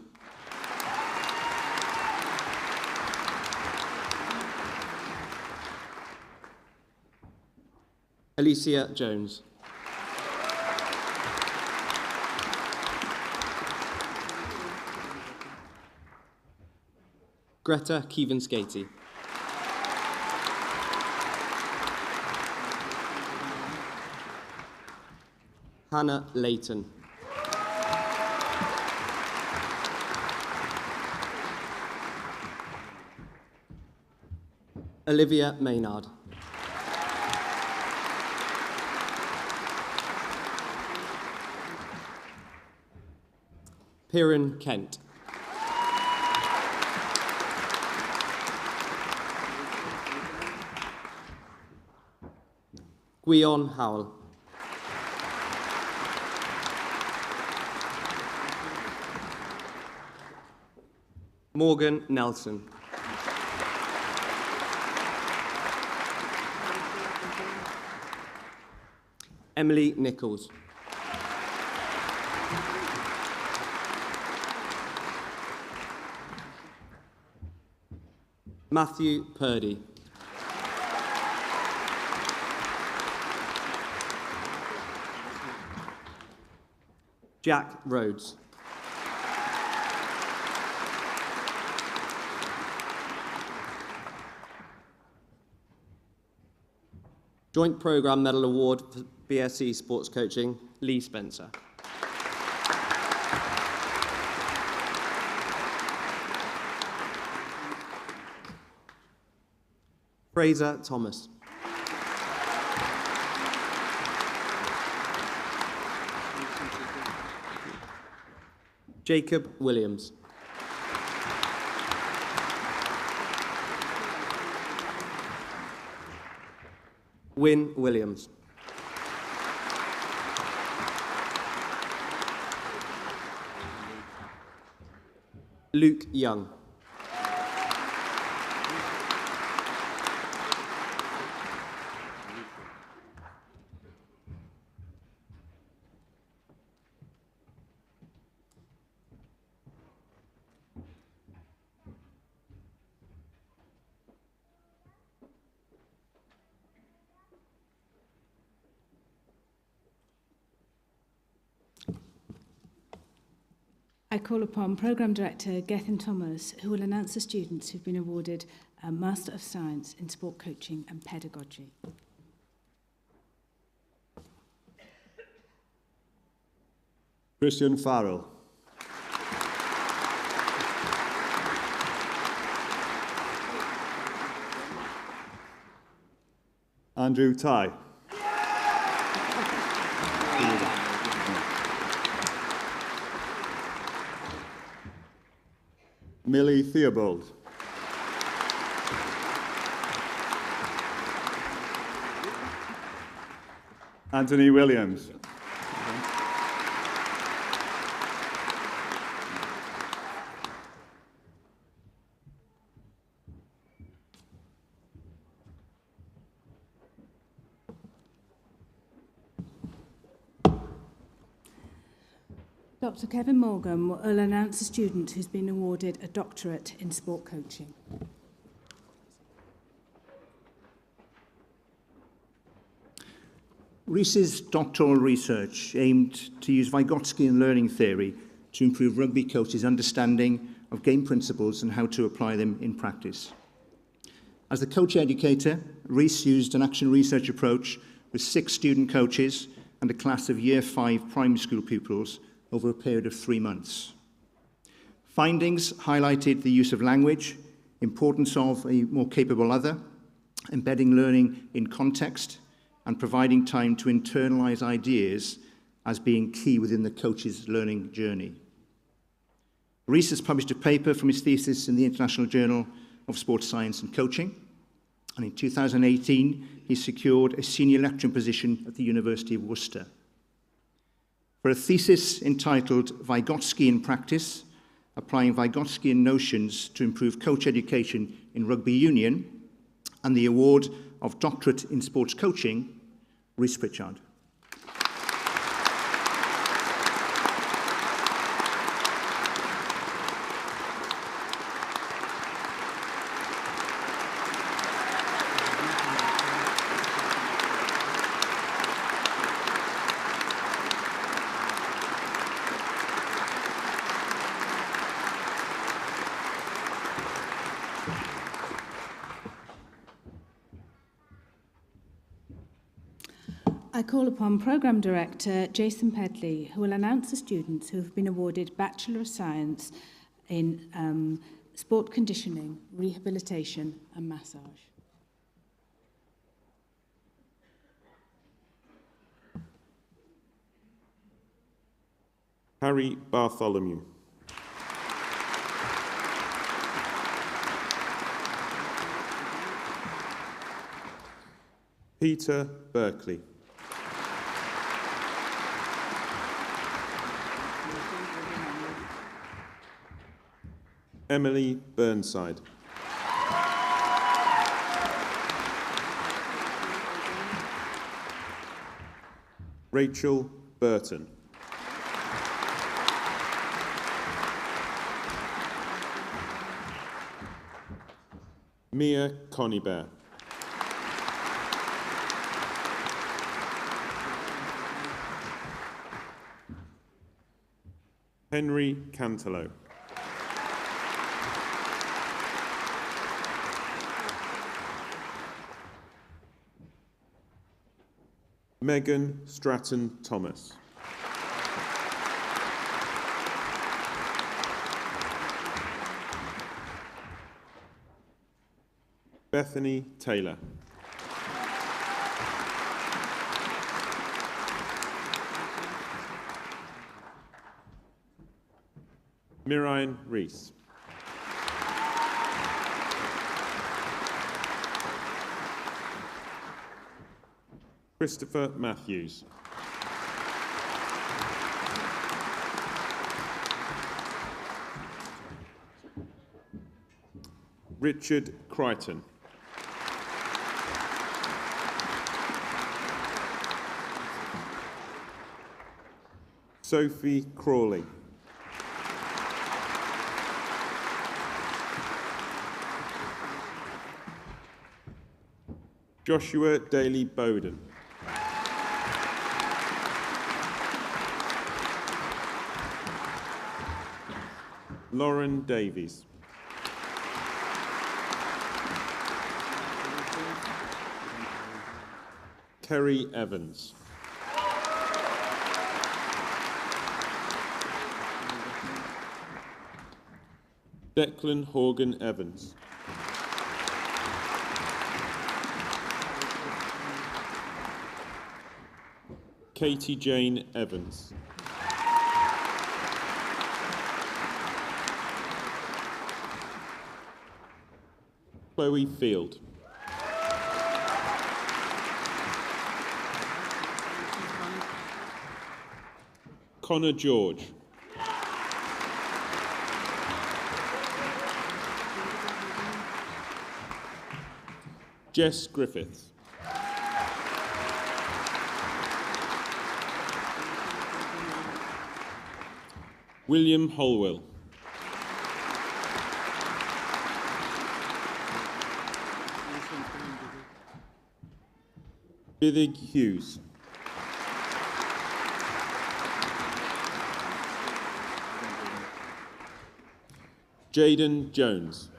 Alicia Jones. Greta Keevan-Skatey. Hannah Layton. Olivia Maynard. Piran Kent. Gwion Howell. Morgan Nelson. Emily Nichols. Matthew Purdy. Jack Rhodes. Joint Programme Medal Award for BSc Sports Coaching, Lee Spencer. Fraser Thomas. Jacob Williams. Wyn Williams. Luke Young. I call upon Programme Director Gethin Thomas, who will announce the students who've been awarded a Master of Science in Sport Coaching and Pedagogy. Christian Farrell. Andrew Ty. Millie Theobald. Anthony Williams. Dr. Kevin Morgan will announce a student who's been awarded a doctorate in sport coaching. Rhys's doctoral research aimed to use Vygotskian learning theory to improve rugby coaches' understanding of game principles and how to apply them in practice. As the coach educator, Rhys used an action research approach with 6 student coaches and a class of Year 5 primary school pupils over a period of 3 months. Findings highlighted the use of language, importance of a more capable other, embedding learning in context, and providing time to internalise ideas as being key within the coach's learning journey. Rhys has published a paper from his thesis in the International Journal of Sports Science and Coaching, and in 2018 he secured a senior lecturing position at the University of Worcester. For a thesis entitled Vygotskian Practice, Applying Vygotskian Notions to Improve Coach Education in Rugby Union, and the award of Doctorate in Sports Coaching, Rhys Pritchard. I call upon Programme Director Jason Pedley, who will announce the students who have been awarded Bachelor of Science in Sport Conditioning, Rehabilitation and Massage. Harry Bartholomew. Peter Berkeley. Emily Burnside. Rachel Burton. Mia Conibert. Henry Cantelo. Megan Stratton Thomas. Bethany Taylor. Miriam Rees. Christopher Matthews. Richard Crichton. Sophie Crawley. Joshua Daly Bowden. Lauren Davies. Kerry Evans. Declan Horgan Evans. Katie Jane Evans. Chloe Field. Connor George. Jess Griffiths. William Holwell. Biddig Hughes. Jaden Jones.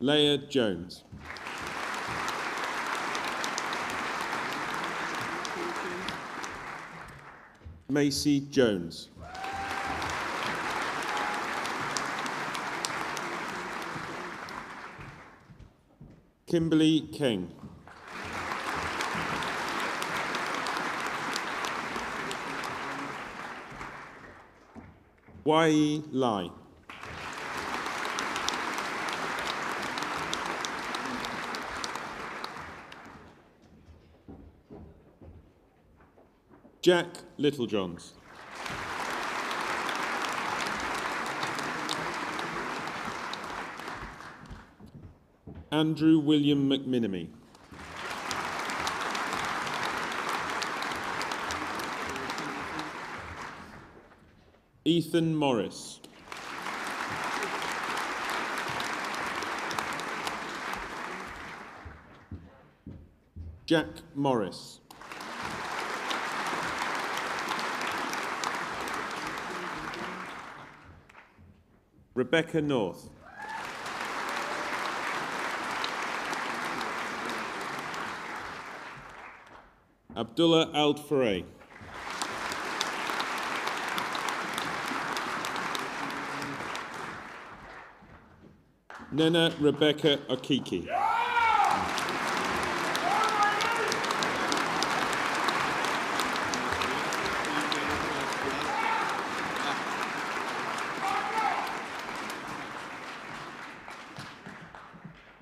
Leah Jones. Macy Jones. Kimberly King. Wai Lai. Jack Littlejohns. Andrew William McMinamy. Ethan Morris. Jack Morris. Rebecca North. Abdullah Al-Faray. Nena Rebecca Okiki.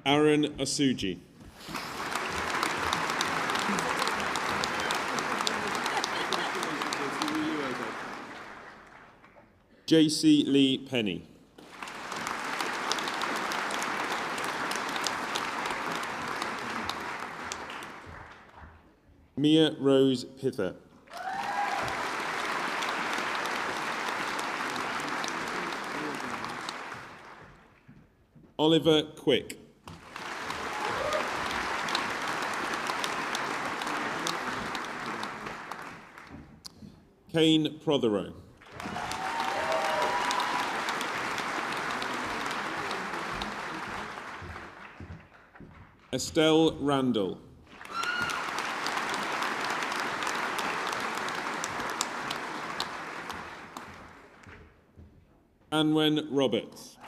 Aaron Asuji. JC Lee Penny. Mia Rose Pither. Oliver Quick. Kane Prothero. Estelle Randall. Anwen Roberts.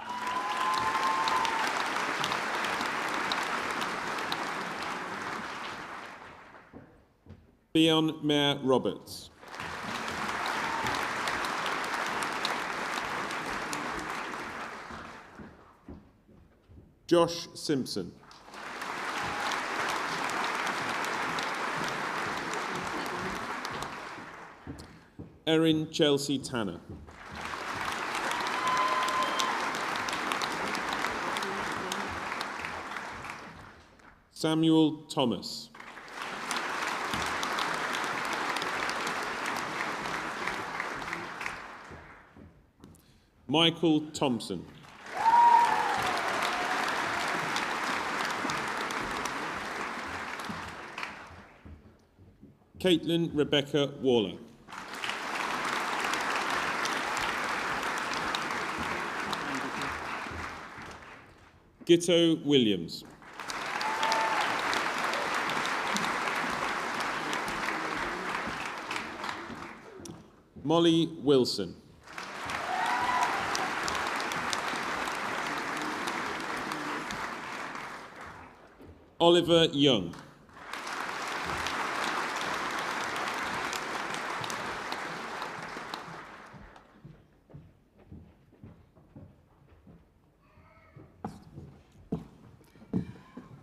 Theon Mayer Roberts. Josh Simpson. Erin Chelsea Tanner. Samuel Thomas. Michael Thompson. Caitlin Rebecca Waller. Gitto Williams. Molly Wilson. Oliver Young.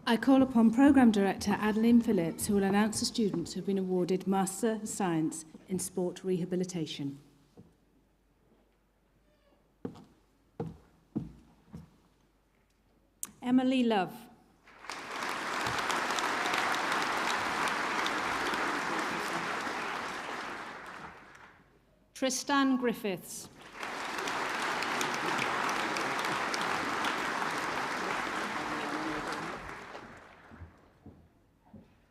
I call upon Programme Director Adeline Phillips, who will announce the students who have been awarded Master of Science in Sport Rehabilitation. Emily Love. Tristan Griffiths.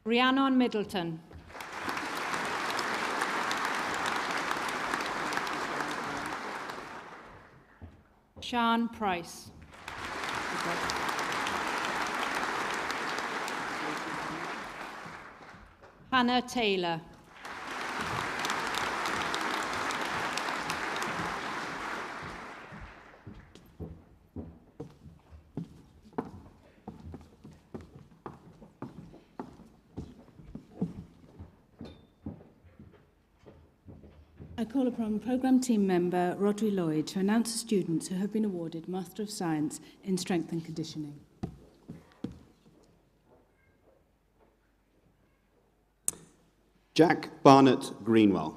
Rhiannon Middleton. Sian Price. Hannah Taylor. I call upon Programme Team Member Rodri Lloyd to announce the students who have been awarded Master of Science in Strength and Conditioning. Jack Barnett Greenwell.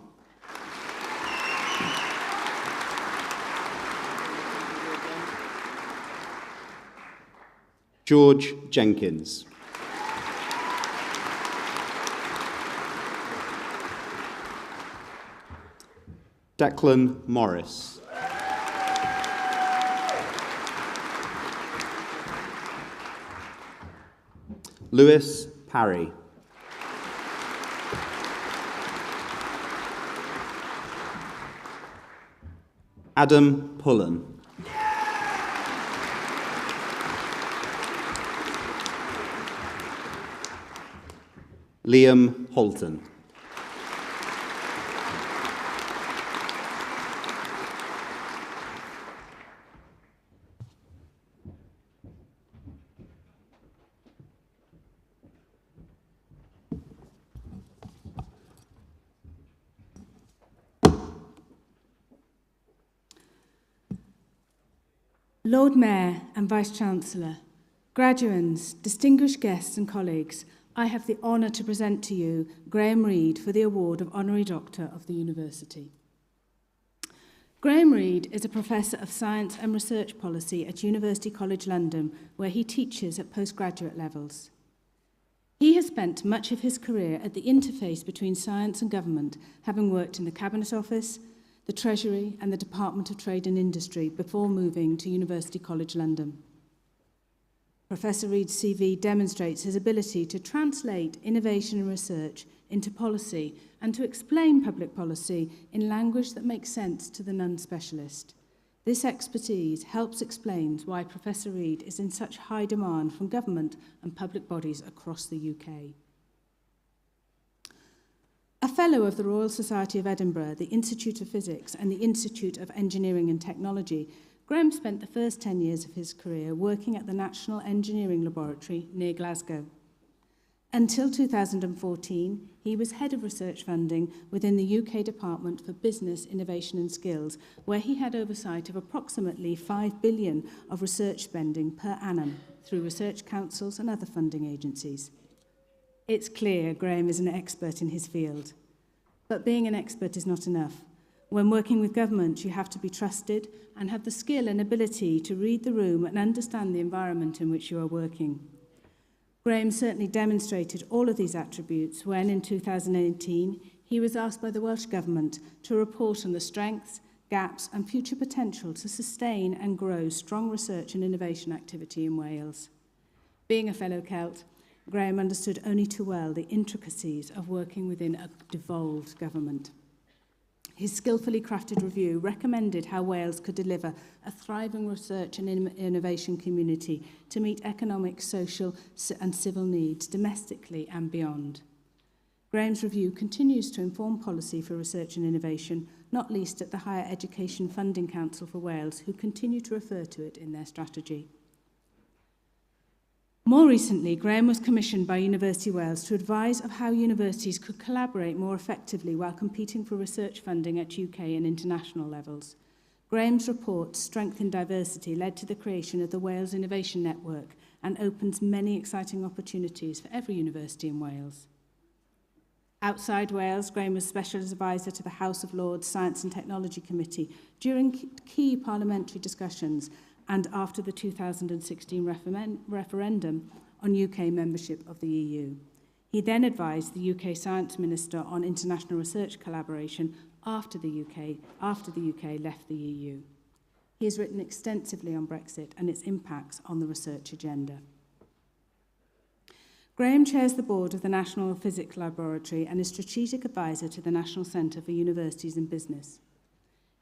George Jenkins. Declan Morris. Lewis Parry. Adam Pullen. Liam Holton. Lord Mayor and Vice-Chancellor, graduands, distinguished guests and colleagues, I have the honour to present to you Graham Reid for the award of Honorary Doctor of the University. Graham Reid is a Professor of Science and Research Policy at University College London, where he teaches at postgraduate levels. He has spent much of his career at the interface between science and government, having worked in the Cabinet Office, the Treasury and the Department of Trade and Industry before moving to University College London. Professor Reid's CV demonstrates his ability to translate innovation and research into policy and to explain public policy in language that makes sense to the non-specialist. This expertise helps explain why Professor Reid is in such high demand from government and public bodies across the UK. A Fellow of the Royal Society of Edinburgh, the Institute of Physics and the Institute of Engineering and Technology, Graham spent the first 10 years of his career working at the National Engineering Laboratory near Glasgow. Until 2014, he was Head of Research Funding within the UK Department for Business, Innovation and Skills, where he had oversight of approximately £5 billion of research spending per annum through research councils and other funding agencies. It's clear Graham is an expert in his field. But being an expert is not enough. When working with government, you have to be trusted and have the skill and ability to read the room and understand the environment in which you are working. Graham certainly demonstrated all of these attributes when, in 2018, he was asked by the Welsh Government to report on the strengths, gaps and future potential to sustain and grow strong research and innovation activity in Wales. Being a fellow Celt, Graham understood only too well the intricacies of working within a devolved government. His skillfully crafted review recommended how Wales could deliver a thriving research and innovation community to meet economic, social and civil needs domestically and beyond. Graham's review continues to inform policy for research and innovation, not least at the Higher Education Funding Council for Wales, who continue to refer to it in their strategy. More recently, Graham was commissioned by University Wales to advise of how universities could collaborate more effectively while competing for research funding at UK and international levels. Graham's report, Strength in Diversity, led to the creation of the Wales Innovation Network and opens many exciting opportunities for every university in Wales. Outside Wales, Graham was Special Advisor to the House of Lords Science and Technology Committee during key parliamentary discussions and after the 2016 referendum on UK membership of the EU. He then advised the UK Science Minister on international research collaboration after the UK left the EU. He has written extensively on Brexit and its impacts on the research agenda. Graham chairs the board of the National Physics Laboratory and is strategic advisor to the National Centre for Universities and Business.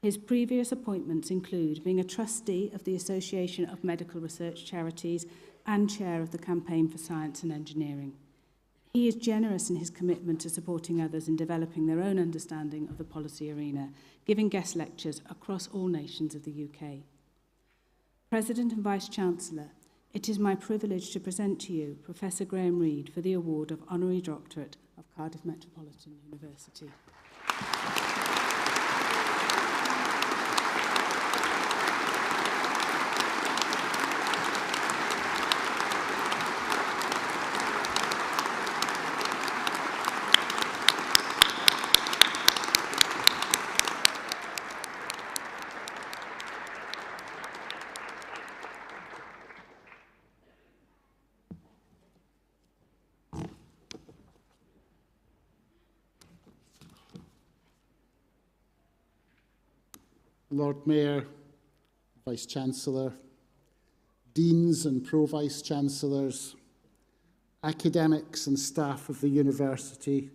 His previous appointments include being a trustee of the Association of Medical Research Charities and chair of the Campaign for Science and Engineering. He is generous in his commitment to supporting others in developing their own understanding of the policy arena, giving guest lectures across all nations of the UK. President and Vice-Chancellor, it is my privilege to present to you Professor Graham Reid for the award of Honorary Doctorate of Cardiff Metropolitan University. Lord Mayor, Vice-Chancellor, Deans and Pro-Vice-Chancellors, academics and staff of the university,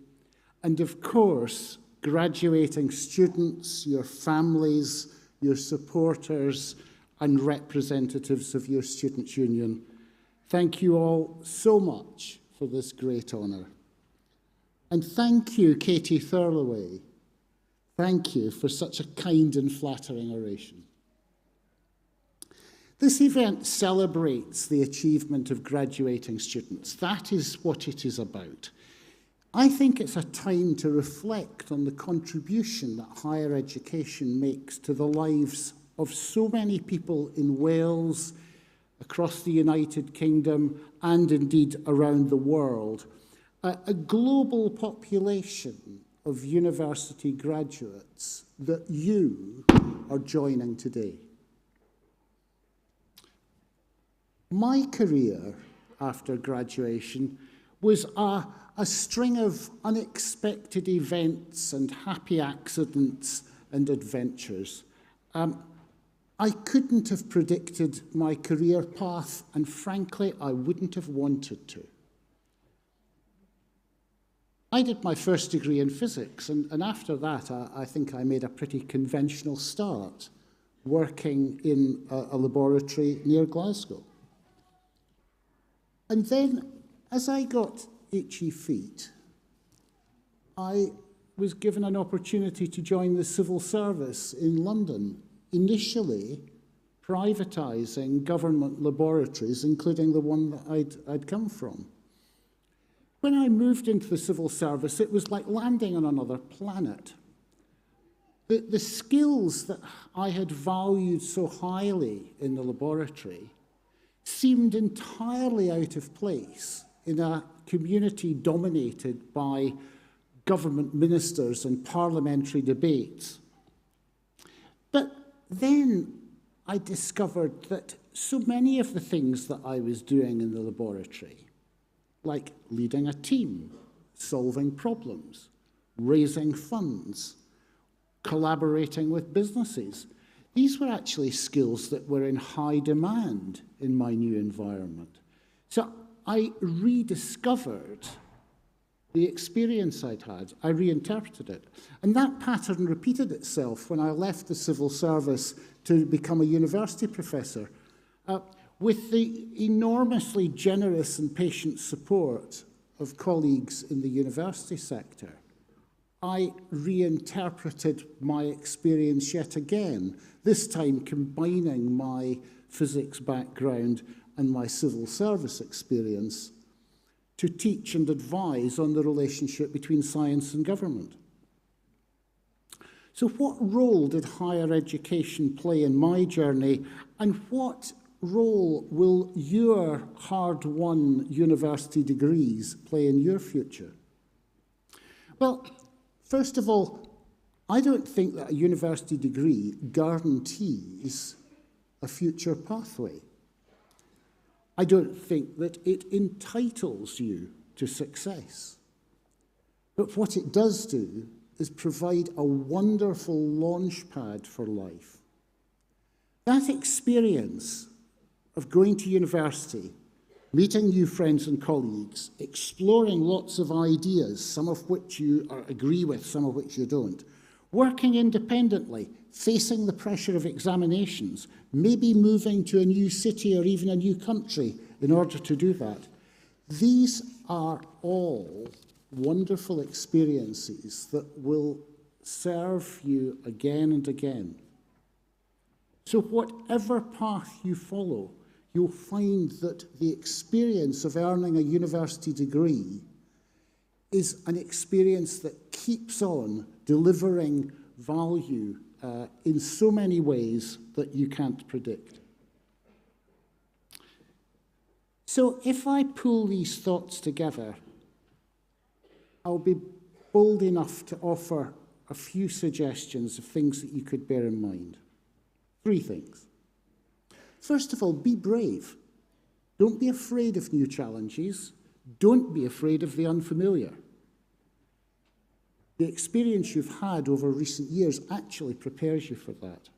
and of course, graduating students, your families, your supporters, and representatives of your students' union. Thank you all so much for this great honour. And thank you, Katie Thurloway. Thank you for such a kind and flattering oration. This event celebrates the achievement of graduating students. That is what it is about. I think it's a time to reflect on the contribution that higher education makes to the lives of so many people in Wales, across the United Kingdom, and indeed around the world. A global population of university graduates that you are joining today. My career after graduation was a string of unexpected events and happy accidents and adventures. I couldn't have predicted my career path, and frankly, I wouldn't have wanted to. I did my first degree in physics, and after that, I think I made a pretty conventional start, working in a laboratory near Glasgow. And then, as I got itchy feet, I was given an opportunity to join the civil service in London, initially privatising government laboratories, including the one that I'd come from. When I moved into the civil service, it was like landing on another planet. The skills that I had valued so highly in the laboratory seemed entirely out of place in a community dominated by government ministers and parliamentary debates. But then I discovered that so many of the things that I was doing in the laboratory, like leading a team, solving problems, raising funds, collaborating with businesses, these were actually skills that were in high demand in my new environment. So I rediscovered the experience I'd had. I reinterpreted it. And that pattern repeated itself when I left the civil service to become a university professor. With the enormously generous and patient support of colleagues in the university sector, I reinterpreted my experience yet again, this time combining my physics background and my civil service experience to teach and advise on the relationship between science and government. So what role did higher education play in my journey, and what role will your hard-won university degrees play in your future? Well, first of all, I don't think that a university degree guarantees a future pathway. I don't think that it entitles you to success. But what it does do is provide a wonderful launch pad for life. That experience of going to university, meeting new friends and colleagues, exploring lots of ideas, some of which you agree with, some of which you don't, working independently, facing the pressure of examinations, maybe moving to a new city or even a new country in order to do that. These are all wonderful experiences that will serve you again and again. So whatever path you follow, you'll find that the experience of earning a university degree is an experience that keeps on delivering value in so many ways that you can't predict. So if I pull these thoughts together, I'll be bold enough to offer a few suggestions of things that you could bear in mind. 3 things. First of all, be brave. Don't be afraid of new challenges. Don't be afraid of the unfamiliar. The experience you've had over recent years actually prepares you for that.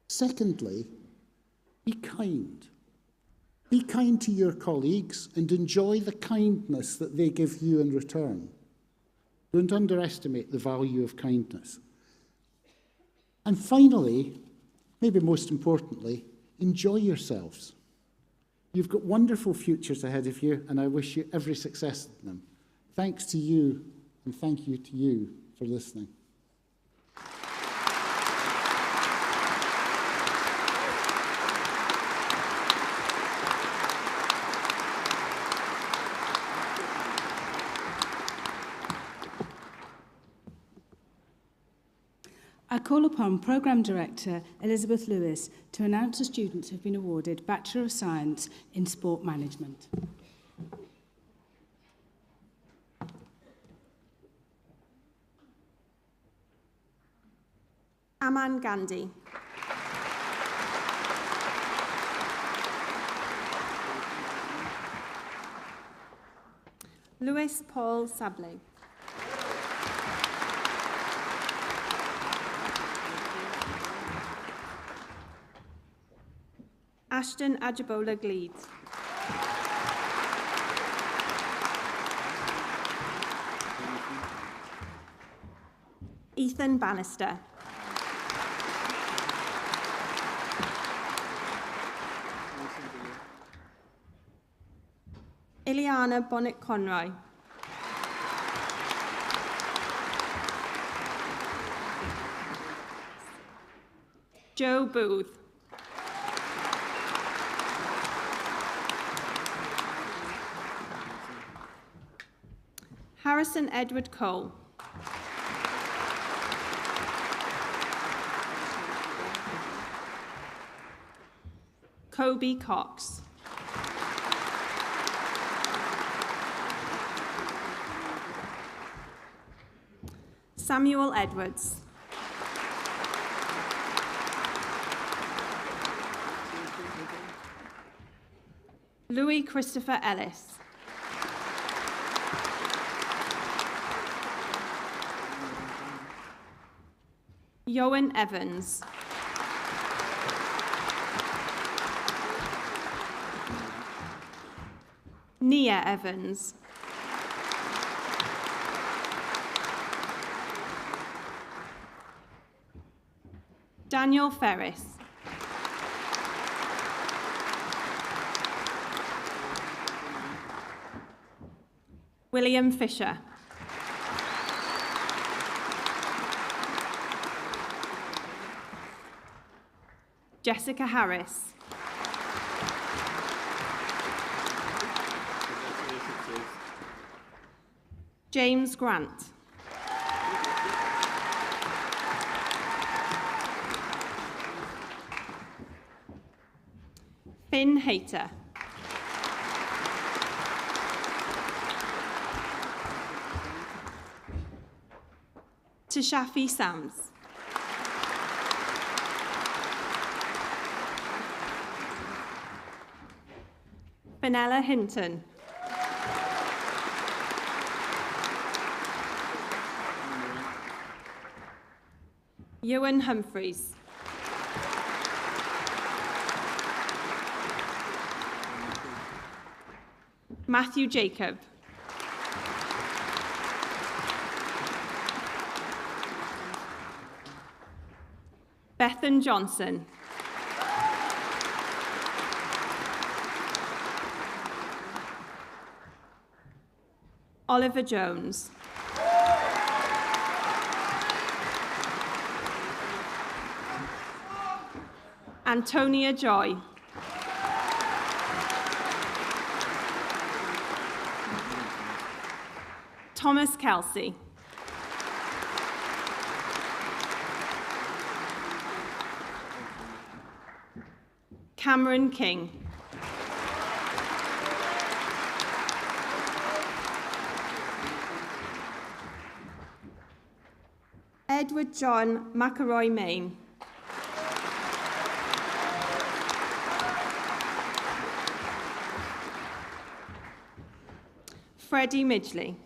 Secondly, be kind. Be kind to your colleagues and enjoy the kindness that they give you in return. Don't underestimate the value of kindness. And finally, maybe most importantly, enjoy yourselves. You've got wonderful futures ahead of you, and I wish you every success in them. Thanks to you, and thank you to you for listening. I call upon Programme Director Elizabeth Lewis to announce the students who have been awarded Bachelor of Science in Sport Management. Aman Gandhi. Louis Paul Sablé. Ashton Ajibola Gleed. Ethan Bannister. Ileana Bonnet-Conroy. Joe Booth. Harrison Edward Cole. Kobe Cox. Samuel Edwards. Louis Christopher Ellis. Yoan Evans. Nia Evans. Daniel Ferris. William Fisher. Jessica Harris. James Grant. Finn Hayter. Tashafi Sams. Fenella Hinton. Ewan Humphreys. Matthew Jacob. Bethan Johnson. Oliver Jones. Antonia Joy. Thomas Kelsey. Cameron King. Edward John McElroy Main. Freddie Midgley.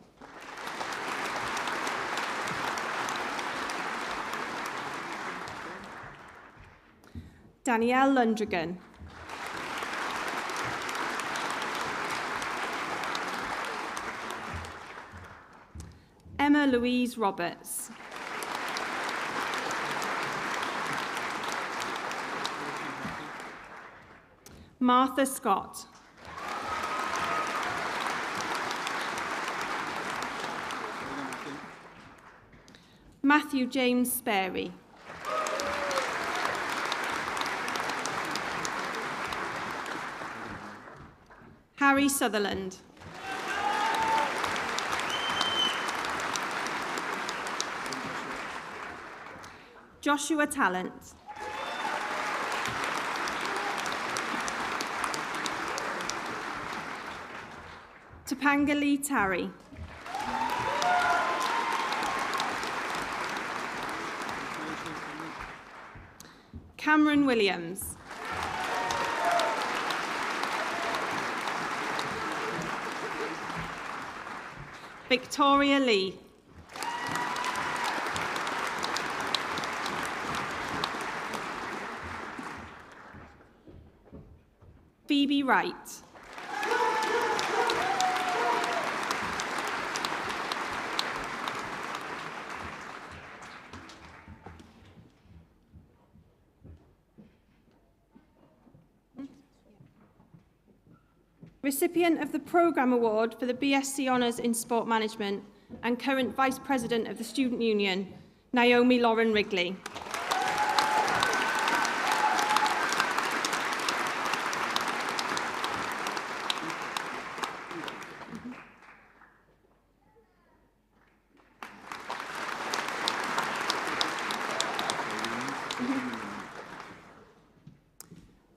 Danielle Lundragan. Emma Louise Roberts. Martha Scott. Matthew James Sperry. Harry Sutherland. Joshua Talent. Topanga Tarry. Cameron Williams. Victoria Lee. Phoebe Wright. Recipient of the Programme Award for the BSc Honours in Sport Management and current Vice President of the Student Union, Naomi Lauren Wrigley.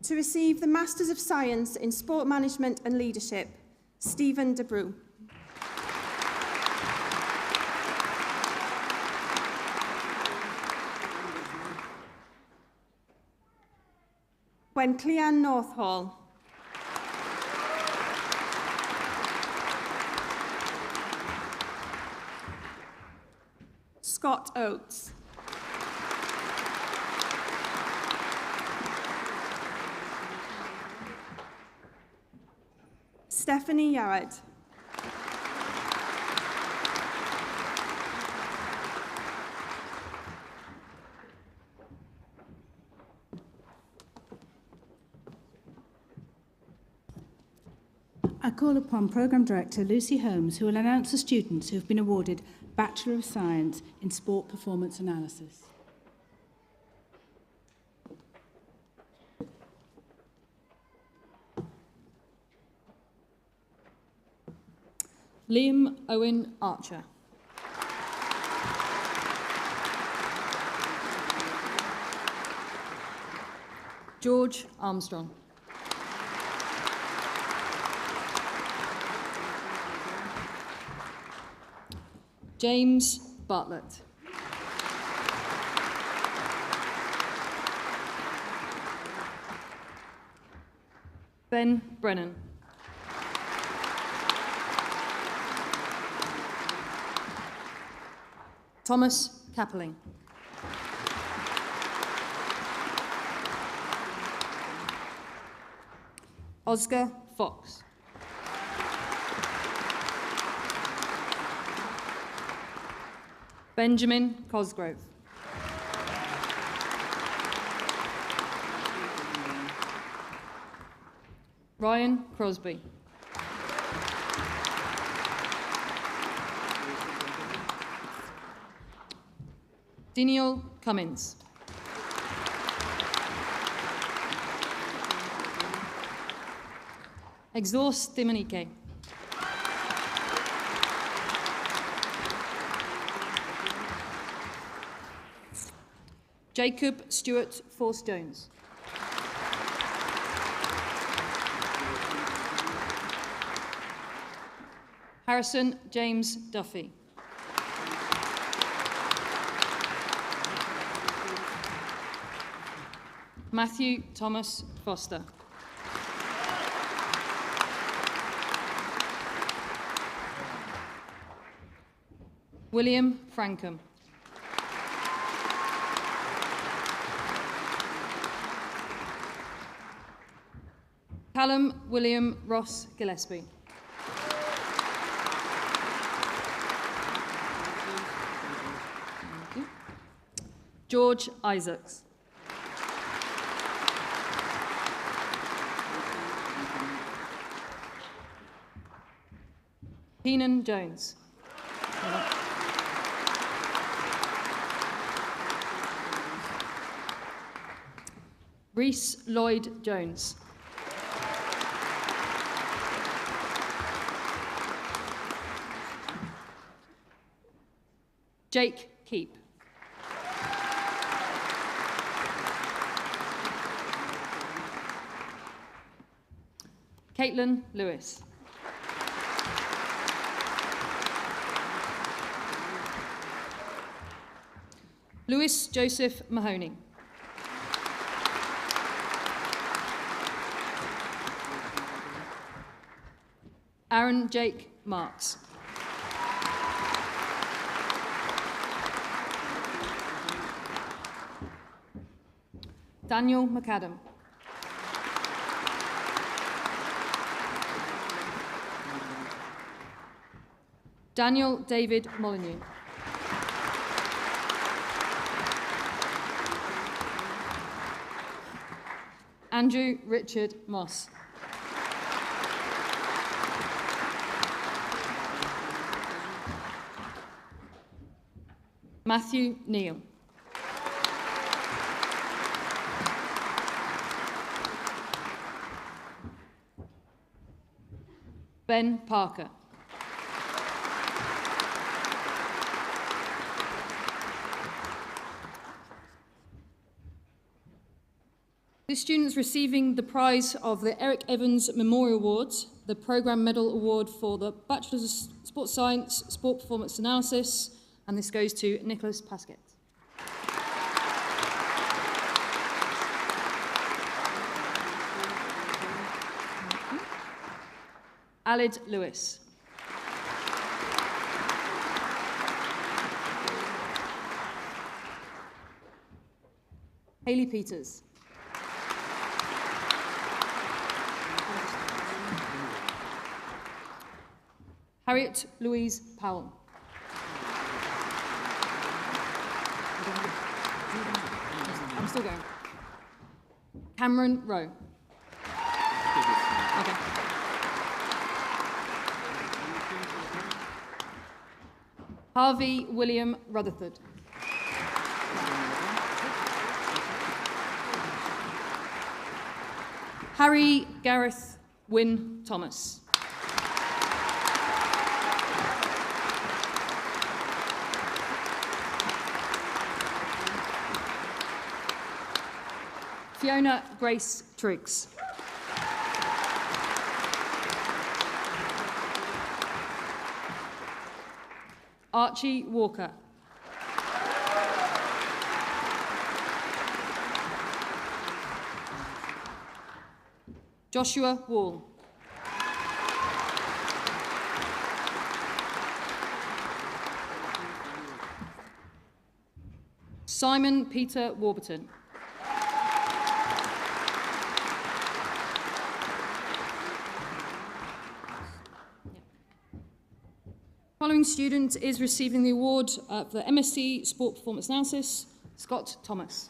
To receive the Masters of Science in Sport Management and Leadership, Stephen DeBrew. Gwen Cleanne Northall. Scott Oates. Stephanie Yarrett. I call upon Programme Director Lucy Holmes, who will announce the students who have been awarded Bachelor of Science in Sport Performance Analysis. Liam Owen Archer. George Armstrong. James Bartlett. Ben Brennan. Thomas Kappeling. Oscar Fox. Benjamin Cosgrove. Ryan Crosby. Daniel Cummins. Exhaust Dimonique. Jacob Stewart Force-Jones. Harrison James Duffy. Matthew Thomas Foster. William Frankham. Callum William Ross Gillespie. George Isaacs. Keenan Jones. Reese Lloyd Jones. Jake Keep. Caitlin Lewis. Lewis Joseph Mahoney. Aaron Jake Marks. Daniel McAdam. Daniel David Molyneux. Andrew Richard Moss. Matthew Neal. Ben Parker. The students receiving the prize of the Eric Evans Memorial Awards, the Programme Medal Award for the Bachelor of Sports Science, Sport Performance Analysis, and this goes to Nicholas Pasquet. Alid Lewis. Hayley Peters. Harriet Louise Powell. I'm still going. Cameron Rowe. Okay. Harvey William Rutherford. Harry Gareth Wynne Thomas. Fiona Grace Triggs. Archie Walker. Joshua Wall. Simon Peter Warburton. Following student is receiving the award for the MSc Sport Performance Analysis, Scott Thomas.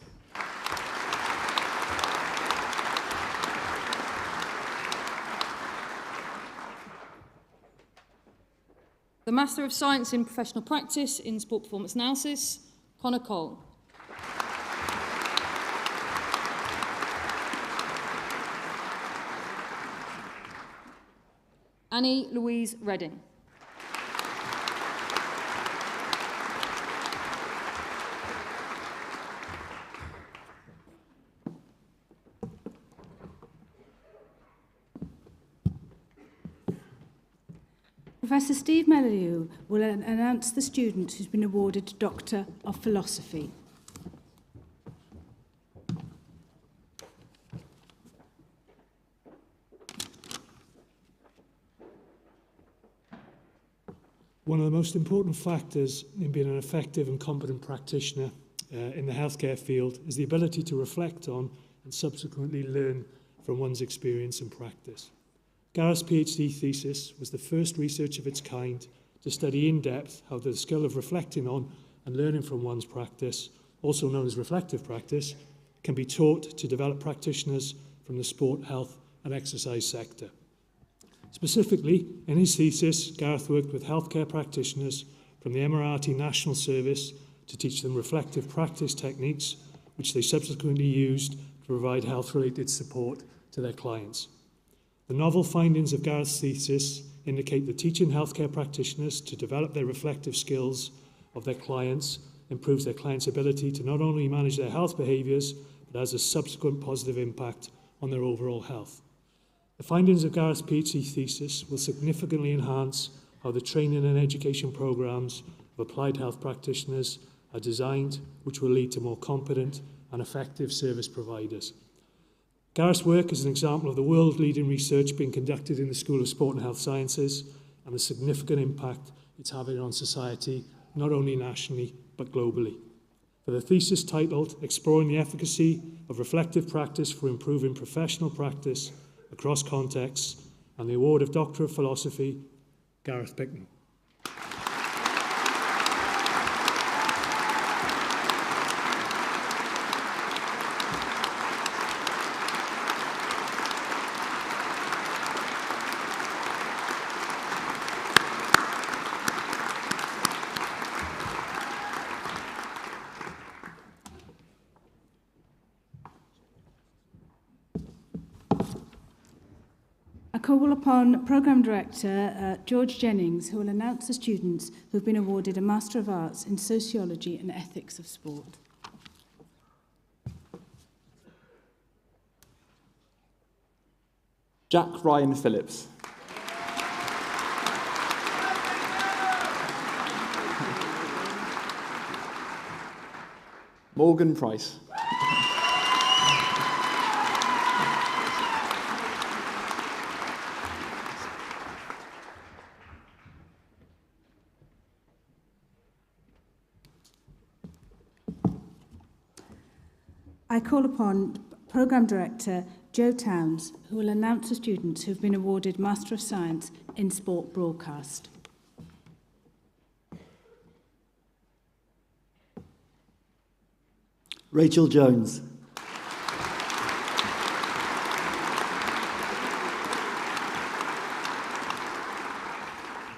The Master of Science in Professional Practice in Sport Performance Analysis, Connor Cole. Annie Louise Redding. Professor Steve Millennium will announce the student who's been awarded Doctor of Philosophy. One of the most important factors in being an effective and competent practitioner in the healthcare field is the ability to reflect on and subsequently learn from one's experience and practice. Gareth's PhD thesis was the first research of its kind to study in depth how the skill of reflecting on and learning from one's practice, also known as reflective practice, can be taught to develop practitioners from the sport, health and exercise sector. Specifically, in his thesis, Gareth worked with healthcare practitioners from the Emirati National Service to teach them reflective practice techniques, which they subsequently used to provide health-related support to their clients. The novel findings of Gareth's thesis indicate that teaching healthcare practitioners to develop their reflective skills of their clients improves their clients' ability to not only manage their health behaviours, but has a subsequent positive impact on their overall health. The findings of Gareth's PhD thesis will significantly enhance how the training and education programmes of applied health practitioners are designed, which will lead to more competent and effective service providers. Gareth's work is an example of the world-leading research being conducted in the School of Sport and Health Sciences and the significant impact it's having on society, not only nationally, but globally. For the thesis titled, Exploring the Efficacy of Reflective Practice for Improving Professional Practice Across Contexts, and the award of Doctor of Philosophy, Gareth Bicknell. I call upon Programme Director George Jennings, who will announce the students who have been awarded a Master of Arts in Sociology and Ethics of Sport. Jack Ryan Phillips. Morgan Price. I call upon Programme Director Joe Towns, who will announce the students who have been awarded Master of Science in Sport Broadcast. Rachel Jones.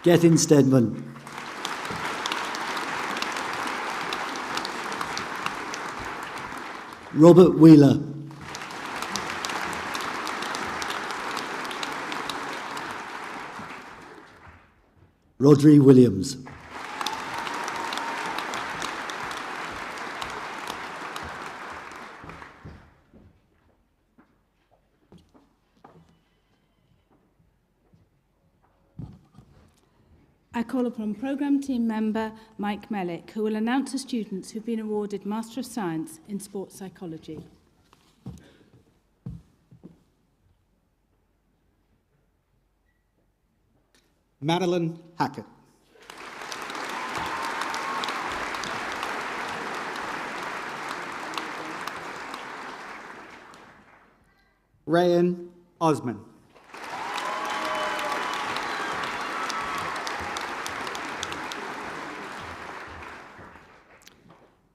Gethin Stedman. Robert Wheeler. Rodri Williams. I call upon Programme Team Member Mike Mellick, who will announce the students who have been awarded Master of Science in Sports Psychology. Madeline Hackett. Ryan Osman.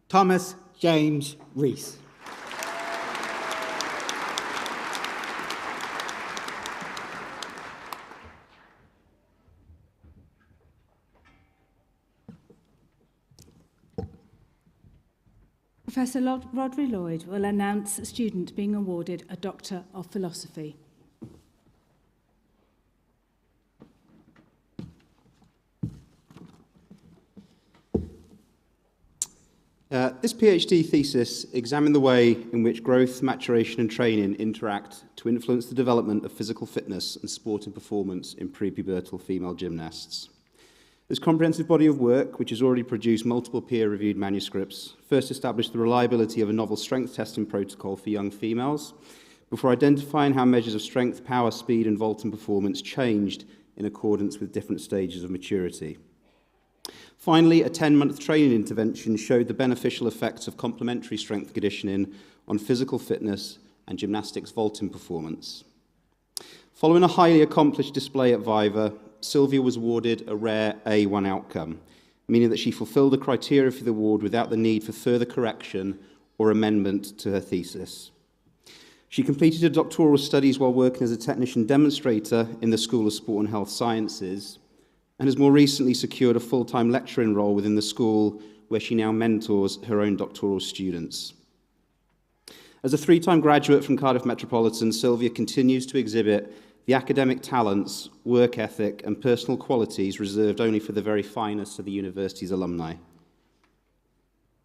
Thomas James Rees. Professor Rodri Lloyd will announce a student being awarded a Doctor of Philosophy. This PhD thesis examined the way in which growth, maturation and training interact to influence the development of physical fitness and sport and performance in prepubertal female gymnasts. This comprehensive body of work, which has already produced multiple peer-reviewed manuscripts, first established the reliability of a novel strength testing protocol for young females, before identifying how measures of strength, power, speed and vaulting performance changed in accordance with different stages of maturity. Finally, a 10-month training intervention showed the beneficial effects of complementary strength conditioning on physical fitness and gymnastics vaulting performance. Following a highly accomplished display at Viva, Sylvia was awarded a rare A1 outcome, meaning that she fulfilled the criteria for the award without the need for further correction or amendment to her thesis. She completed her doctoral studies while working as a technician demonstrator in the School of Sport and Health Sciences, and has more recently secured a full-time lecturing role within the school, where she now mentors her own doctoral students. As a 3-time graduate from Cardiff Metropolitan, Sylvia continues to exhibit the academic talents, work ethic and personal qualities reserved only for the very finest of the university's alumni.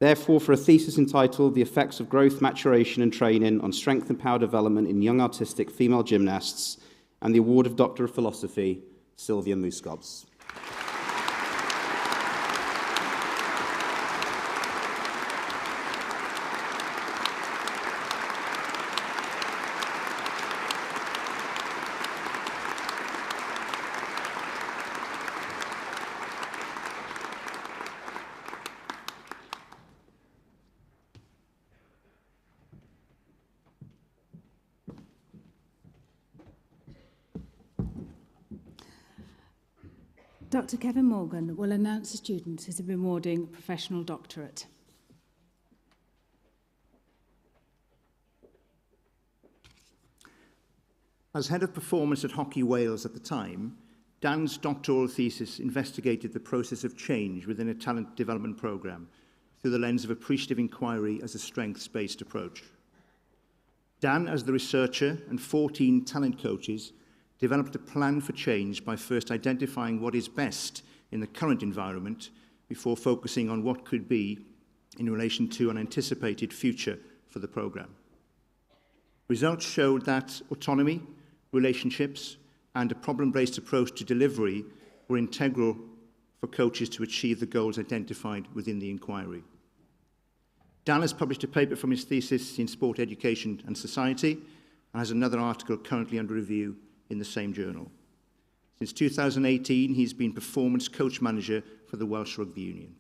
Therefore, for a thesis entitled The Effects of Growth, Maturation and Training on Strength and Power Development in Young Artistic Female Gymnasts, and the award of Doctor of Philosophy, Sylvia Muskobs. Dr. Kevin Morgan will announce the students who have been awarding professional doctorate. As head of performance at Hockey Wales at the time, Dan's doctoral thesis investigated the process of change within a talent development programme through the lens of appreciative inquiry as a strengths-based approach. Dan, as the researcher, and 14 talent coaches developed a plan for change by first identifying what is best in the current environment before focusing on what could be in relation to an anticipated future for the programme. Results showed that autonomy, relationships, and a problem-based approach to delivery were integral for coaches to achieve the goals identified within the inquiry. Dan has published a paper from his thesis in Sport Education and Society and has another article currently under review in the same journal. Since 2018, he's been performance coach manager for the Welsh Rugby Union.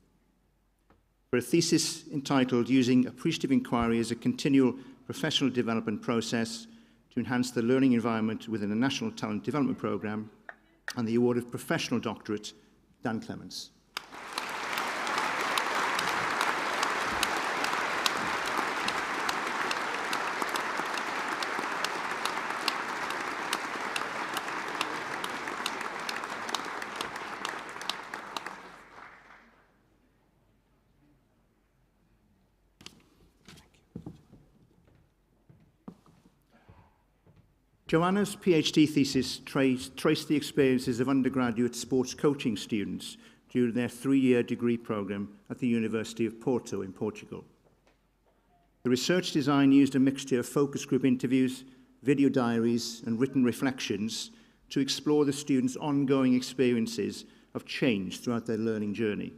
For a thesis entitled Using Appreciative Inquiry as a Continual Professional Development Process to Enhance the Learning Environment within a National Talent Development Programme, and the award of Professional Doctorate, Dan Clements. Joanna's PhD thesis traced the experiences of undergraduate sports coaching students during their 3-year degree programme at the University of Porto in Portugal. The research design used a mixture of focus group interviews, video diaries and written reflections to explore the students' ongoing experiences of change throughout their learning journey.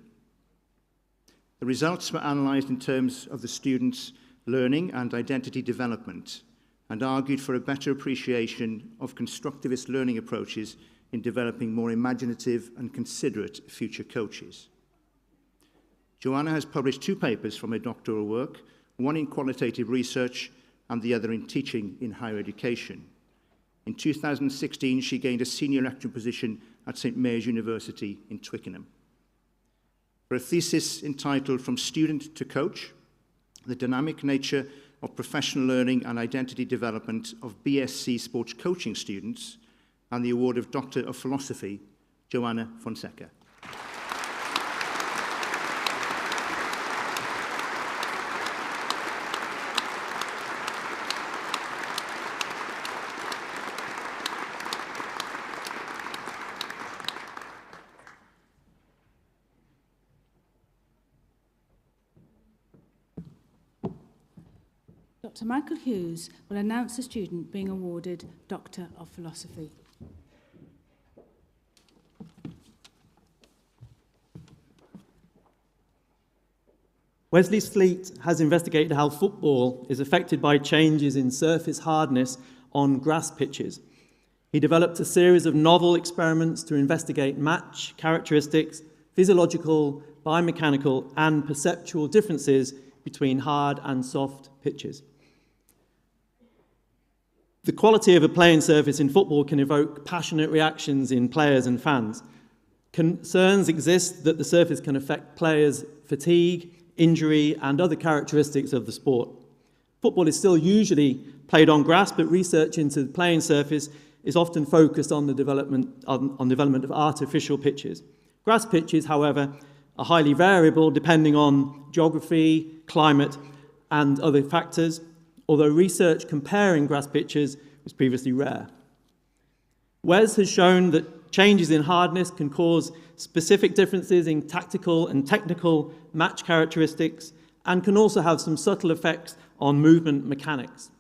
The results were analysed in terms of the students' learning and identity development, and argued for a better appreciation of constructivist learning approaches in developing more imaginative and considerate future coaches. Joanna has published 2 papers from her doctoral work, one in qualitative research and the other in teaching in higher education. In 2016, she gained a senior lecturing position at St Mary's University in Twickenham. for a thesis entitled From Student to Coach, the dynamic nature of professional learning and identity development of BSc sports coaching students, and the award of Doctor of Philosophy, Joanna Fonseca. Dr. Michael Hughes will announce a student being awarded Doctor of Philosophy. Wesley Sleet has investigated how football is affected by changes in surface hardness on grass pitches. He developed a series of novel experiments to investigate match characteristics, physiological, biomechanical, and perceptual differences between hard and soft pitches. The quality of a playing surface in football can evoke passionate reactions in players and fans. Concerns exist that the surface can affect players' fatigue, injury, and other characteristics of the sport. Football is still usually played on grass, but research into the playing surface is often focused on the development of artificial pitches. Grass pitches, however, are highly variable depending on geography, climate, and other factors, although research comparing grass pitches was previously rare. Wes has shown that changes in hardness can cause specific differences in tactical and technical match characteristics and can also have some subtle effects on movement mechanics.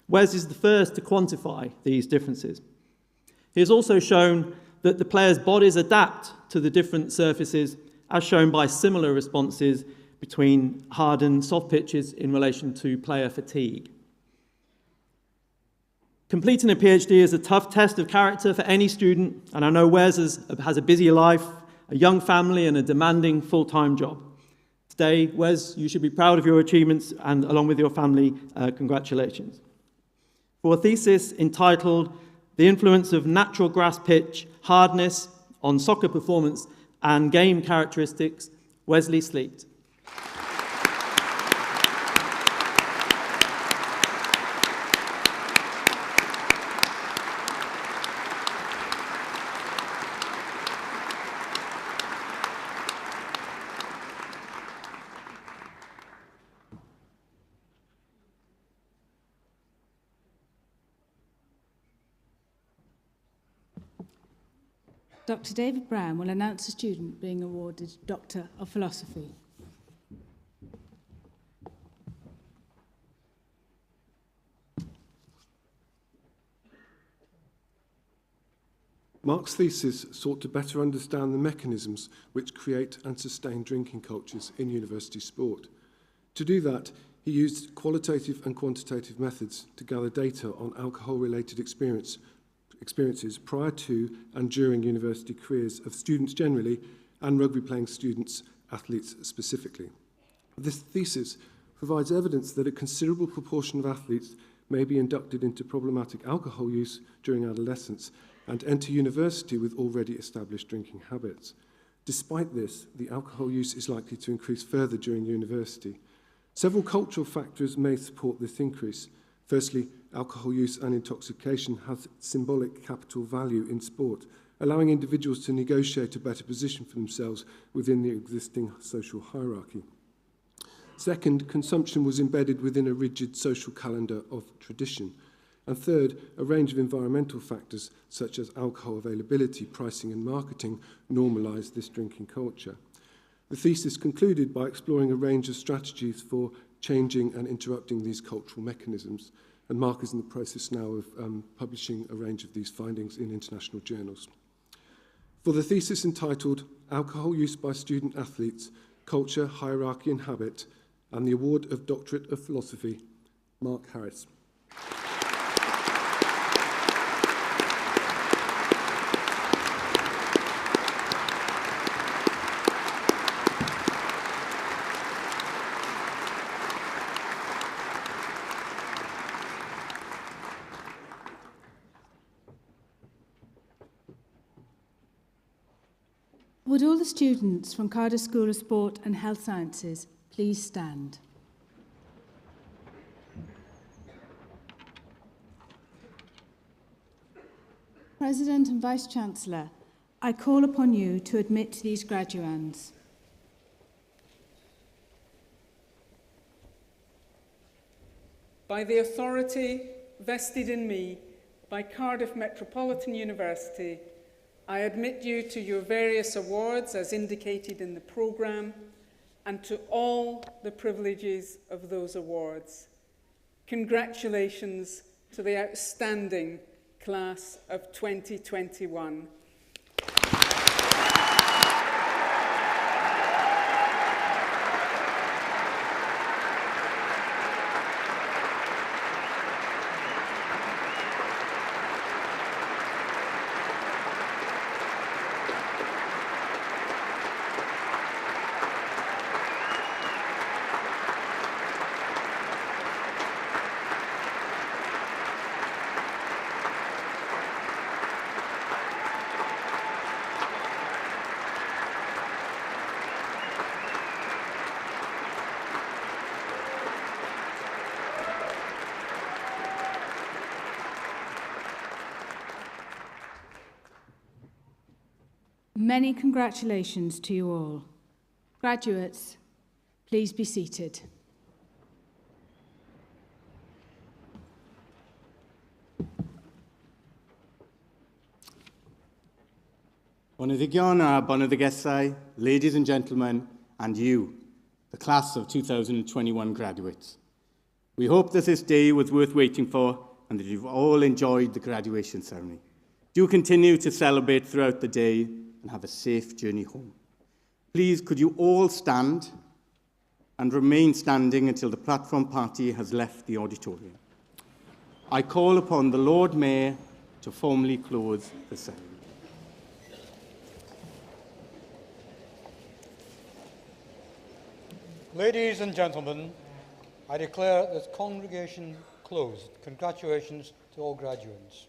Wes is the first to quantify these differences. He has also shown that the players' bodies adapt to the different surfaces, as shown by similar responses between hard and soft pitches in relation to player fatigue. Completing a PhD is a tough test of character for any student, and I know Wes has a busy life, a young family, and a demanding full-time job. Today, Wes, you should be proud of your achievements, and along with your family, congratulations. For a thesis entitled The Influence of Natural Grass Pitch Hardness on Soccer Performance and Game Characteristics, Wesley Sleet. Dr. David Brown will announce a student being awarded Doctor of Philosophy. Mark's thesis sought to better understand the mechanisms which create and sustain drinking cultures in university sport. To do that, he used qualitative and quantitative methods to gather data on alcohol-related experiences prior to and during university careers of students generally and rugby-playing students, athletes specifically. This thesis provides evidence that a considerable proportion of athletes may be inducted into problematic alcohol use during adolescence and enter university with already established drinking habits. Despite this, the alcohol use is likely to increase further during university. Several cultural factors may support this increase. Firstly, alcohol use and intoxication has symbolic capital value in sport, allowing individuals to negotiate a better position for themselves within the existing social hierarchy. Second, consumption was embedded within a rigid social calendar of tradition. And third, a range of environmental factors such as alcohol availability, pricing and marketing normalised this drinking culture. The thesis concluded by exploring a range of strategies for changing and interrupting these cultural mechanisms, and Mark is in the process now of publishing a range of these findings in international journals. For the thesis entitled Alcohol Use by Student Athletes, Culture, Hierarchy and Habit, and the award of Doctorate of Philosophy, Mark Harris. Would all the students from Cardiff School of Sport and Health Sciences please stand? President and Vice-Chancellor, I call upon you to admit these graduands. By the authority vested in me by Cardiff Metropolitan University, I admit you to your various awards as indicated in the programme and to all the privileges of those awards. Congratulations to the outstanding class of 2021. Many congratulations to you all. Graduates, please be seated. Boneddigion a boneddigethau, ladies and gentlemen, and you, the class of 2021 graduates. We hope that this day was worth waiting for and that you've all enjoyed the graduation ceremony. Do continue to celebrate throughout the day and have a safe journey home. Please, could you all stand and remain standing until the platform party has left the auditorium. I call upon the Lord Mayor to formally close the ceremony. Ladies and gentlemen, I declare this congregation closed. Congratulations to all graduates.